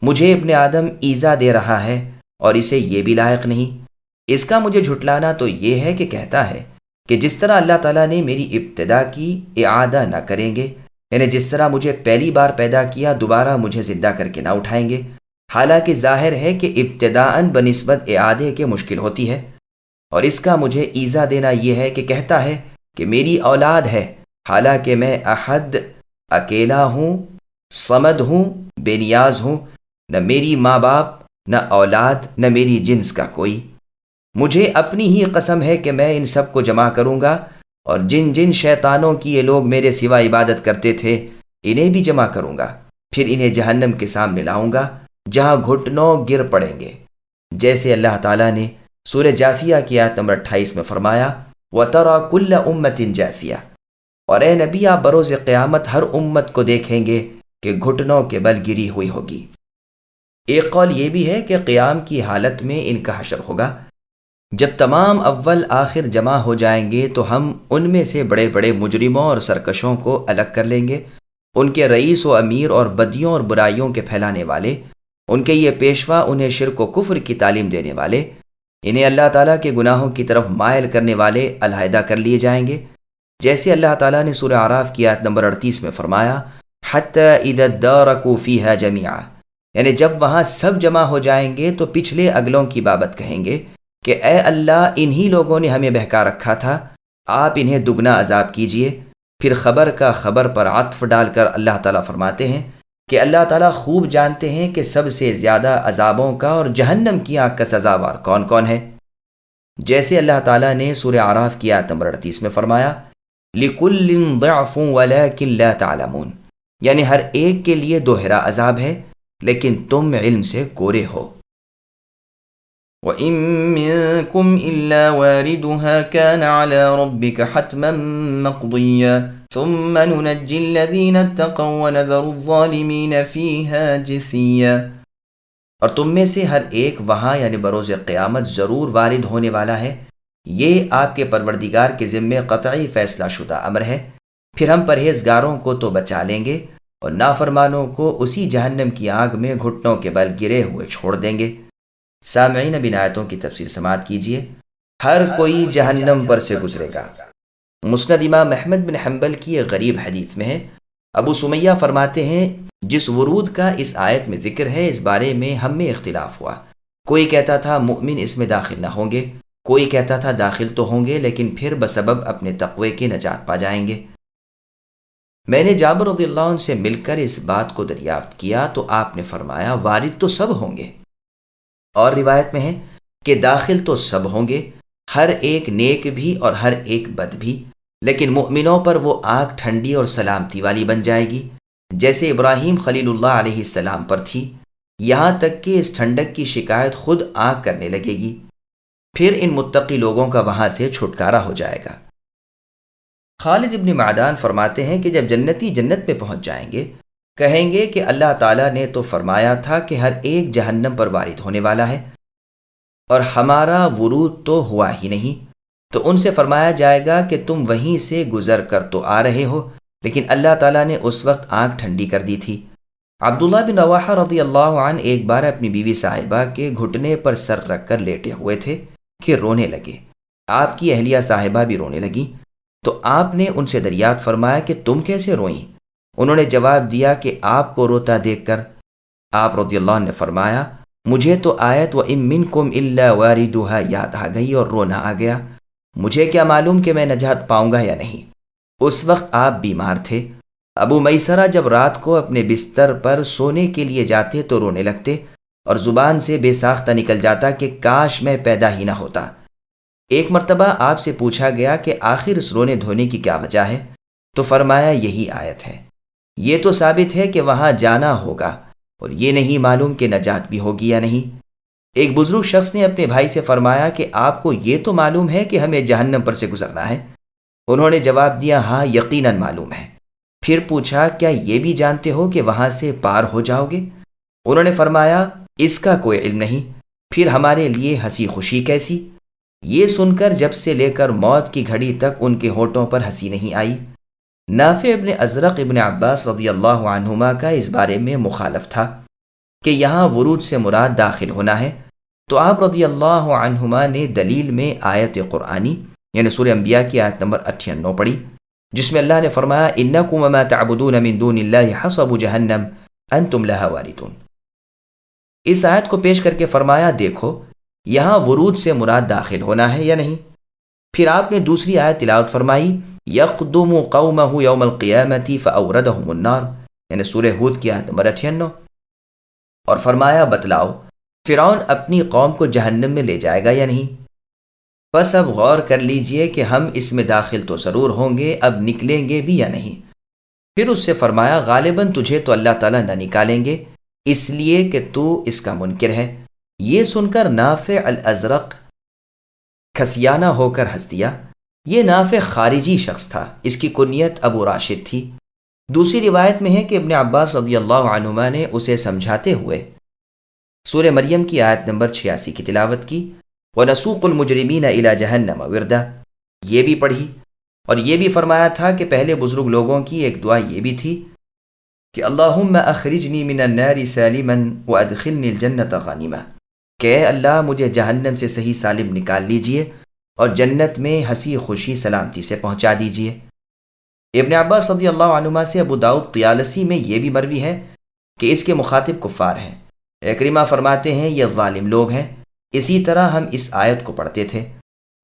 مجھے ابن آدم ایذا دے رہا ہے اور اسے یہ بھی لائق نہیں۔ اس کا مجھے جھٹلانا تو یہ ہے کہ کہتا ہے کہ جس طرح اللہ تعالیٰ نے میری ابتدا کی اعادہ نہ کریں گے، یعنی جس طرح مجھے پہلی بار پیدا کیا دوبارہ مجھے زندہ کر کے نہ اٹھائیں گے، حالانکہ ظاہر ہے کہ ابتداءً بنسبت اعادے کے مشکل ہوتی ہے۔ اور اس کا مجھے ایذا دینا یہ ہے کہ کہتا ہے کہ میری اولاد ہے، حالانکہ میں احد، اکیلا ہوں، صمد ہوں، بے نیاز ہوں، نہ میری ماں باپ، نہ اولاد، نہ میری جنس کا کوئی۔ مجھے اپنی ہی قسم ہے کہ میں ان سب کو جمع کروں گا، اور جن جن شیطانوں کی یہ لوگ میرے سوا عبادت کرتے تھے انہیں بھی جمع کروں گا، پھر انہیں جہنم کے سامنے لاؤں گا جہاں گھٹنوں گر پڑیں گے، جیسے اللہ تعالیٰ نے سورہ جاثیہ کی آیت نمبر 28 میں فرمایا، وَتَرَى كُلَّ أُمَّةٍ جَاثِيَةٍ، اور اے نبی آپ بروز قیامت ہر امت کو دیکھیں گے کہ گھٹنوں کے بل گری ہوئی ہوگی۔ ایک قول یہ بھی ہے کہ قیام کی حالت میں ان کا حشر ہوگا۔ جب تمام اول آخر جمع ہو جائیں گے تو ہم ان میں سے بڑے بڑے مجرموں اور سرکشوں کو الگ کر لیں گے، ان کے رئیس و امیر اور بدیوں اور برائیوں کے پھیلانے والے، ان کے یہ پیشوا انہیں شرک و کفر کی تعلیم دینے والے، انہیں اللہ تعالیٰ کے گناہوں کی طرف مائل کرنے والے علیحدہ کر لیے جائیں گے، جیسے اللہ تعالیٰ نے سورہ اعراف کی آیت نمبر 38 میں فرمایا، حَتَّى إِذَا ادَّارَكُوا فِيهَا جَمِيعًا، یعنی جب وہاں سب جمع ہو جائیں گے تو پچھلے اگلوں کی بابت کہیں گے کہ اے اللہ انہی لوگوں نے ہمیں بہکا رکھا تھا، آپ انہیں دگنا عذاب کیجئے۔ پھر خبر کا خبر پر عطف ڈال کر اللہ تعالیٰ فرماتے ہیں کہ اللہ تعالیٰ خوب جانتے ہیں کہ سب سے زیادہ عذابوں کا اور جہنم کی آگ کا سزاوار کون کون ہے، جیسے اللہ تعالیٰ نے سورہ اعراف کی آیت نمبر 38 میں فرمایا، لِكُلٍّ ضِعْفٌ وَلَكِنْ لَا تَعْلَمُونَ، یعنی ہر ایک کے لیے دوہرا عذاب ہے لیکن تم علم سے کورے ہو۔ وَإِن مِّنكُمْ إِلَّا وَارِدُهَا كَانَ عَلَى رَبِّكَ حَتْمًا مَّقْضِيًّا ثُمَّ نُنَجِّي الَّذِينَ اتَّقَوْا وَنَذَرُ الظَّالِمِينَ فِيهَا جِثِيًّا، اور تم میں سے ہر ایک وہاں یعنی بروز قیامت ضرور وارد ہونے والا ہے، یہ آپ کے پروردگار کے ذمے قطعی فیصلہ شدہ امر ہے۔ پھر ہم پرہیزگاروں کو تو بچا لیں گے اور نافرمانوں کو اسی جہنم کی آگ میں گھٹنوں کے بل گرے ہوئے چھوڑ دیں گے۔ سامعین اب ان آیتوں کی تفسیر سماعت کیجیے۔ ہر کوئی جہنم پر سے گزرے گا۔ مسند امام احمد بن حنبل کی ایک غریب حدیث میں ہے، ابو سمیہ فرماتے ہیں جس ورود کا اس آیت میں ذکر ہے اس بارے میں ہم میں اختلاف ہوا، کوئی کہتا تھا مؤمن اس میں داخل نہ ہوں گے، کوئی کہتا تھا داخل تو ہوں گے لیکن پھر بسبب اپنے تقوی کے نجات پا جائیں گے۔ میں نے جابر رضی اللہ عنہ سے مل کر اس بات کو دریافت کیا تو آپ نے فرمایا وارد تو سب ہوں گے، اور روایت میں ہے کہ داخل تو سب ہوں گے، ہر ایک نیک بھی اور ہر ایک بد بھی، لیکن مؤمنوں پر وہ آگ ٹھنڈی اور سلامتی والی بن جائے گی جیسے ابراہیم خلیل اللہ علیہ السلام پر تھی، یہاں تک کہ اس ٹھنڈک کی شکایت خود آگ کرنے لگے گی۔ پھر ان متقی لوگوں کا وہاں سے چھٹکارا ہو جائے گا۔ خالد ابن معدان فرماتے ہیں کہ جب جنتی جنت میں پہنچ جائیں گے، کہیں گے کہ اللہ تعالیٰ نے تو فرمایا تھا کہ ہر ایک جہنم پر وارد ہونے والا ہے، اور ہمارا ورود تو ہوا ہی نہیں۔ تو ان سے فرمایا جائے گا کہ تم وہیں سے گزر کر تو آ رہے ہو، لیکن اللہ تعالیٰ نے اس وقت آنکھ ٹھنڈی کر دی تھی۔ عبداللہ بن رواحہ رضی اللہ عنہ ایک بار اپنی بیوی صاحبہ کے گھٹنے پر سر رکھ کر لیٹے ہوئے تھے کہ رونے لگے۔ آپ کی اہلیہ صاحبہ بھی رونے لگیں، تو آپ نے ان سے دریافت فرمایا کہ تم کیسے روئیں؟ انہوں نے جواب دیا کہ آپ کو روتا دیکھ کر۔ آپ رضی اللہ عنہ نے فرمایا، مجھے تو آیت وَإِن مِّنكُمْ إِلَّا وَارِدُهَا یاد آ گئی اور رونا آ گیا۔ مجھے کیا معلوم کہ میں نجات پاؤں گا یا نہیں۔ اس وقت آپ بیمار تھے۔ ابو میسرہ جب رات کو اپنے بستر پر سونے کے لیے جاتے تو رونے لگتے، اور زبان سے بے ساختہ نکل جاتا کہ کاش میں پیدا ہی نہ ہوتا۔ ایک مرتبہ آپ سے پوچھا گیا کہ آخر اس رونے دھونے کی کیا وجہ ہے، تو فرمایا یہی آیت ہے۔ یہ تو ثابت ہے کہ وہاں جانا ہوگا، اور یہ نہیں معلوم کہ نجات بھی ہوگی یا نہیں۔ ایک بزرگ شخص نے اپنے بھائی سے فرمایا کہ آپ کو یہ تو معلوم ہے کہ ہمیں جہنم پر سے گزرنا ہے؟ انہوں نے جواب دیا، ہاں یقیناً معلوم ہے۔ پھر پوچھا، کیا یہ بھی جانتے ہو کہ وہاں سے پار ہو جاؤ گے؟ انہوں نے فرمایا، اس کا کوئی علم نہیں۔ پھر ہمارے لیے ہنسی خوشی کیسی؟ یہ سن کر جب سے لے کر موت کی گھڑی تک ان کے ہونٹوں پر ہنسی نہیں آئی۔ نافع ابن ازرق ابن عباس رضی اللہ عنہما کا اس بارے میں مخالف تھا کہ یہاں ورود سے مراد داخل ہونا ہے، تو آپ رضی اللہ عنہما نے دلیل میں آیت قرآنی یعنی سورہ انبیاء کی آیت نمبر 98 پڑھی، جس میں اللہ نے فرمایا، انکم وما تعبدون من دون اللہ حصب جہنم انتم لہا واردون۔ اس آیت کو پیش کر کے فرمایا، دیکھو یہاں ورود سے مراد داخل ہونا ہے یا نہیں۔ پھر آپ نے دوسری آیت تلاوت فرمائی، یقدم قومہ یوم القیامۃ فاوردہم النار، یعنی سورہ ہود کی آیت نمبر 98، اور فرمایا، بتلاؤ فرعون اپنی قوم کو جہنم میں لے جائے گا یا نہیں؟ بس اب غور کر لیجئے کہ ہم اس میں داخل تو ضرور ہوں گے، اب نکلیں گے بھی یا نہیں۔ پھر اس سے فرمایا، غالباً تجھے تو اللہ تعالیٰ نہ نکالیں گے، اس لیے کہ تو اس کا منکر ہے۔ یہ سن کر نافع الازرق کھسیانہ ہو کر ہنس دیا۔ یہ نافع خارجی شخص تھا، اس کی کنیت ابو راشد تھی۔ دوسری روایت میں ہے کہ ابن عباس رضی اللہ عنہما نے اسے سمجھاتے ہوئے سورہ مریم کی آیت نمبر 86 کی تلاوت کی، وَنَسُوقُ الْمُجْرِمِينَ إِلَى جَهَنَّمَ وِرْدًا، یہ بھی پڑھی، اور یہ بھی فرمایا تھا کہ پہلے بزرگ لوگوں کی ایک دعا یہ بھی تھی کہ اللہم اخرجنی من النار سالما وادخلنی الجنت غانما، کہ اے اللہ مجھے جہنم سے صحیح سالم نکال لیجئے اور جنت میں ہنسی خوشی سلامتی سے پہنچا دیجئے۔ ابن عباس رضی اللہ عنہما سے ابو داؤد طیالسی میں یہ بھی مروی ہے کہ اس کے مخاطب کفار ہیں۔ اکرمہ فرماتے ہیں یہ ظالم لوگ ہیں۔ اسی طرح ہم اس آیت کو پڑھتے تھے۔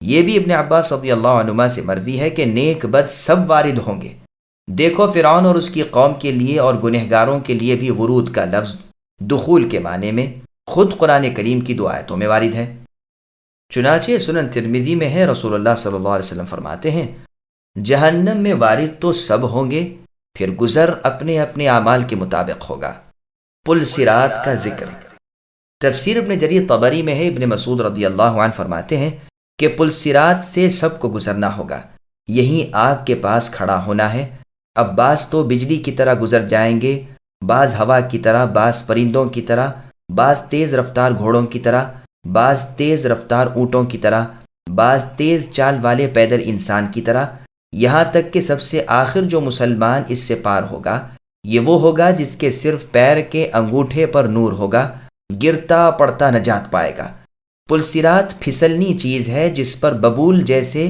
یہ بھی ابن عباس رضی اللہ عنہما سے مروی ہے کہ نیک بد سب وارد ہوں گے۔ دیکھو فرعون اور اس کی قوم کے لیے اور گنہگاروں کے لیے بھی ورود کا لفظ دخول کے معنی میں خود قرآن کریم کی 2 آیتوں میں وارد ہے۔ چنانچہ سنن ترمذی میں ہے، رسول اللہ صلی اللہ علیہ وسلم فرماتے ہیں، جہنم میں وارد تو سب ہوں گے، پھر گزر اپنے اپنے اعمال کے مطابق ہوگا۔ پل صراط کا ذکر۔ تفسیر ابن جریر طبری میں ہے، ابن مسعود رضی اللہ عنہ فرماتے ہیں کہ پل صراط سے سب کو گزرنا ہوگا، یہیں آگ کے پاس کھڑا ہونا ہے۔ اب بعض تو بجلی کی طرح گزر جائیں گے، بعض ہوا کی طرح، بعض پرندوں کی طرح، بعض تیز رفتار گھوڑوں کی طرح، بعض تیز رفتار اونٹوں کی طرح، بعض تیز چال والے پیدل انسان کی طرح، یہاں تک کہ سب سے آخر جو مسلمان اس سے پار ہوگا یہ وہ ہوگا جس کے صرف پیر کے انگوٹھے پر نور ہوگا، گرتا پڑتا نجات پائے گا۔ پل صراط پھسلنی چیز ہے جس پر ببول جیسے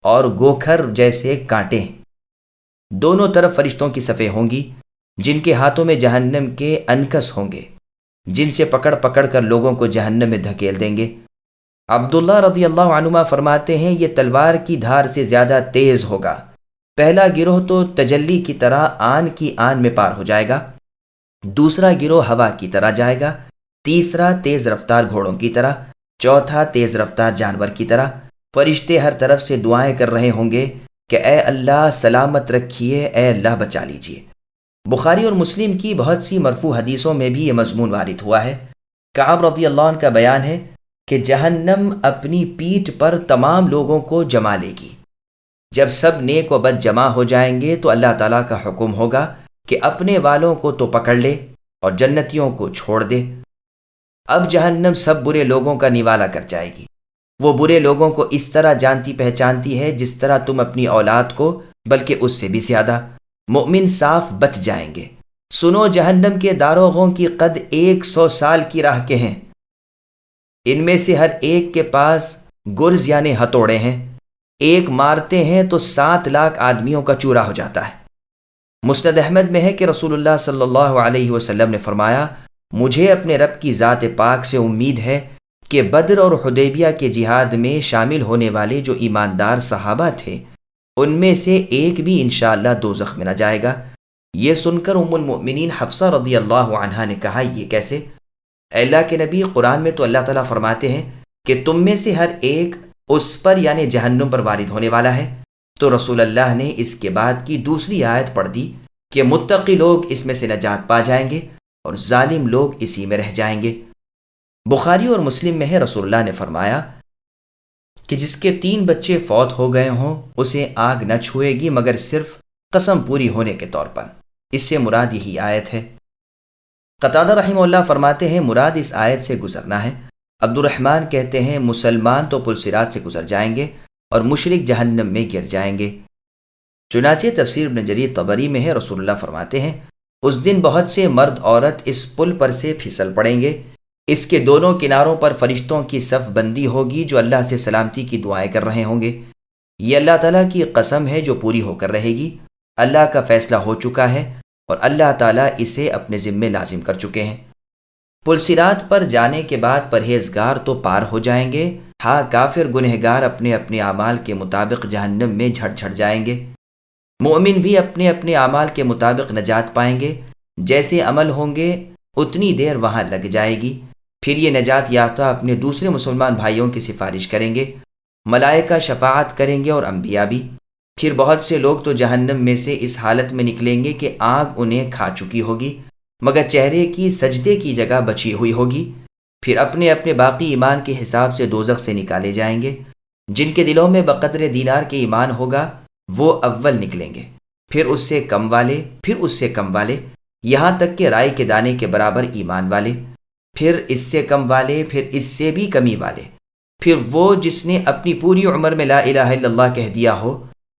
اور گوکھر جیسے کانٹے ہیں۔ دونوں طرف فرشتوں کی صفیں ہوں گی جن کے ہاتھوں میں جہنم کے انکس ہوں گے، جن سے پکڑ پکڑ کر لوگوں کو جہنم میں دھکیل دیں گے۔ عبداللہ رضی اللہ عنہما فرماتے ہیں یہ تلوار کی دھار سے زیادہ تیز ہوگا۔ پہلا گروہ تو تجلی کی طرح آن کی آن میں پار ہو جائے گا، دوسرا گروہ ہوا کی طرح جائے گا، تیسرا تیز رفتار گھوڑوں کی طرح، چوتھا تیز رفتار جانور کی طرح۔ فرشتے ہر طرف سے دعائیں کر رہے ہوں گے کہ اے اللہ سلامت رکھیے، اے اللہ بچا لیجیے۔ بخاری اور مسلم کی بہت سی مرفوع حدیثوں میں بھی یہ مضمون وارد ہوا ہے۔ کعب رضی اللہ عنہ کا بیان ہے کہ جہنم اپنی پیٹھ پر تمام لوگوں کو جما لے گی۔ جب سب نیک و بد جمع ہو جائیں گے تو اللہ تعالیٰ کا حکم ہوگا کہ اپنے والوں کو تو پکڑ لے اور جنتیوں کو چھوڑ دے۔ اب جہنم سب برے لوگوں کا نوالا کر جائے گی۔ وہ برے لوگوں کو اس طرح جانتی پہچانتی ہے جس طرح تم اپنی اولاد کو، بلکہ اس سے بھی زیادہ۔ مومن صاف بچ جائیں گے۔ سنو، جہنم کے داروغوں کی قد 100 سال کی راہ کے ہیں۔ ان میں سے ہر ایک کے پاس گرز یعنی ہتھوڑے ہیں۔ ایک مارتے ہیں تو 7 لاکھ آدمیوں کا چورا ہو جاتا ہے۔ مسند احمد میں ہے کہ رسول اللہ صلی اللہ علیہ وسلم نے فرمایا، مجھے اپنے رب کی ذات پاک سے امید ہے کہ بدر اور حدیبیہ کے جہاد میں شامل ہونے والے جو ایماندار صحابہ تھے ان میں سے ایک بھی انشاءاللہ دوزخ میں نہ جائے گا۔ یہ سن کر ام المؤمنین حفصہ رضی اللہ عنہا نے کہا، یہ کیسے؟ اے اللہ کے نبی، قرآن میں تو اللہ تعالیٰ فرماتے ہیں کہ تم میں سے ہر ایک اس پر یعنی جہنم پر وارد ہونے والا ہے۔ تو رسول اللہ نے اس کے بعد کی دوسری آیت پڑھ دی کہ متقی لوگ اس میں سے نجات پا جائیں گے اور ظالم لوگ اسی میں رہ جائیں گے۔ بخاری اور مسلم میں ہے، رسول اللہ نے فرمایا کہ جس کے 3 بچے فوت ہو گئے ہوں اسے آگ نہ چھوئے گی مگر صرف قسم پوری ہونے کے طور پر۔ اس سے مراد یہی آیت ہے۔ قتادہ رحمہ اللہ فرماتے ہیں مراد اس آیت سے گزرنا ہے۔ عبد الرحمن کہتے ہیں مسلمان تو پل صراط سے گزر جائیں گے اور مشرک جہنم میں گر جائیں گے۔ چنانچہ تفسیر ابن جریر طبری میں ہے، رسول اللہ فرماتے ہیں اس دن بہت سے مرد عورت اس پل پر سے پھسل پڑیں گے۔ اس کے دونوں کناروں پر فرشتوں کی صف بندی ہوگی جو اللہ سے سلامتی کی دعائیں کر رہے ہوں گے۔ یہ اللہ تعالیٰ کی قسم ہے جو پوری ہو کر رہے گی۔ اللہ کا فیصلہ ہو چکا ہے اور اللہ تعالیٰ اسے اپنے ذمے لازم کر چکے ہیں۔ پل صراط پر جانے کے بعد پرہیزگار تو پار ہو جائیں گے، ہاں کافر گنہگار اپنے اپنے اعمال کے مطابق جہنم میں جھڑ جھڑ جائیں گے۔ مومن بھی اپنے اپنے اعمال کے مطابق نجات پائیں گے۔ جیسے عمل ہوں گے اتنی دیر وہاں لگ جائے گی۔ پھر یہ نجات یافتہ اپنے دوسرے مسلمان بھائیوں کی سفارش کریں گے، ملائکہ شفاعت کریں گے اور انبیاء بھی۔ پھر بہت سے لوگ تو جہنم میں سے اس حالت میں نکلیں گے کہ آگ انہیں کھا چکی ہوگی، مگر چہرے کی سجدے کی جگہ بچی ہوئی ہوگی۔ پھر اپنے اپنے باقی ایمان کے حساب سے دوزخ سے نکالے جائیں گے۔ جن کے دلوں میں بقدر دینار کے ایمان ہوگا وہ اول نکلیں گے، پھر اس سے کم والے، پھر اس سے کم والے، یہاں تک کہ رائے کے دانے کے برابر ایمان والے، پھر اس سے کم والے، پھر اس سے بھی کمی والے، پھر وہ جس نے اپنی پوری عمر میں لا الہ الا اللہ کہہ دیا ہو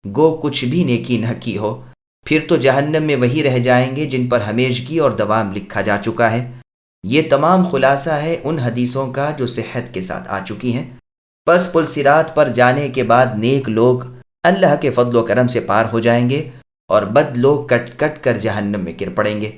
گو کچھ بھی نیکی نہ کی ہو۔ پھر تو جہنم میں وہی رہ جائیں گے جن پر ہمیشگی اور دوام لکھا جا چکا ہے۔ یہ تمام خلاصہ ہے ان حدیثوں کا جو صحت کے ساتھ آ چکی ہیں۔ پس پل صراط پر جانے کے بعد نیک لوگ اللہ کے فضل و کرم سے پار ہو جائیں گے اور بد لوگ کٹ کٹ کر جہنم میں گر پڑیں گے۔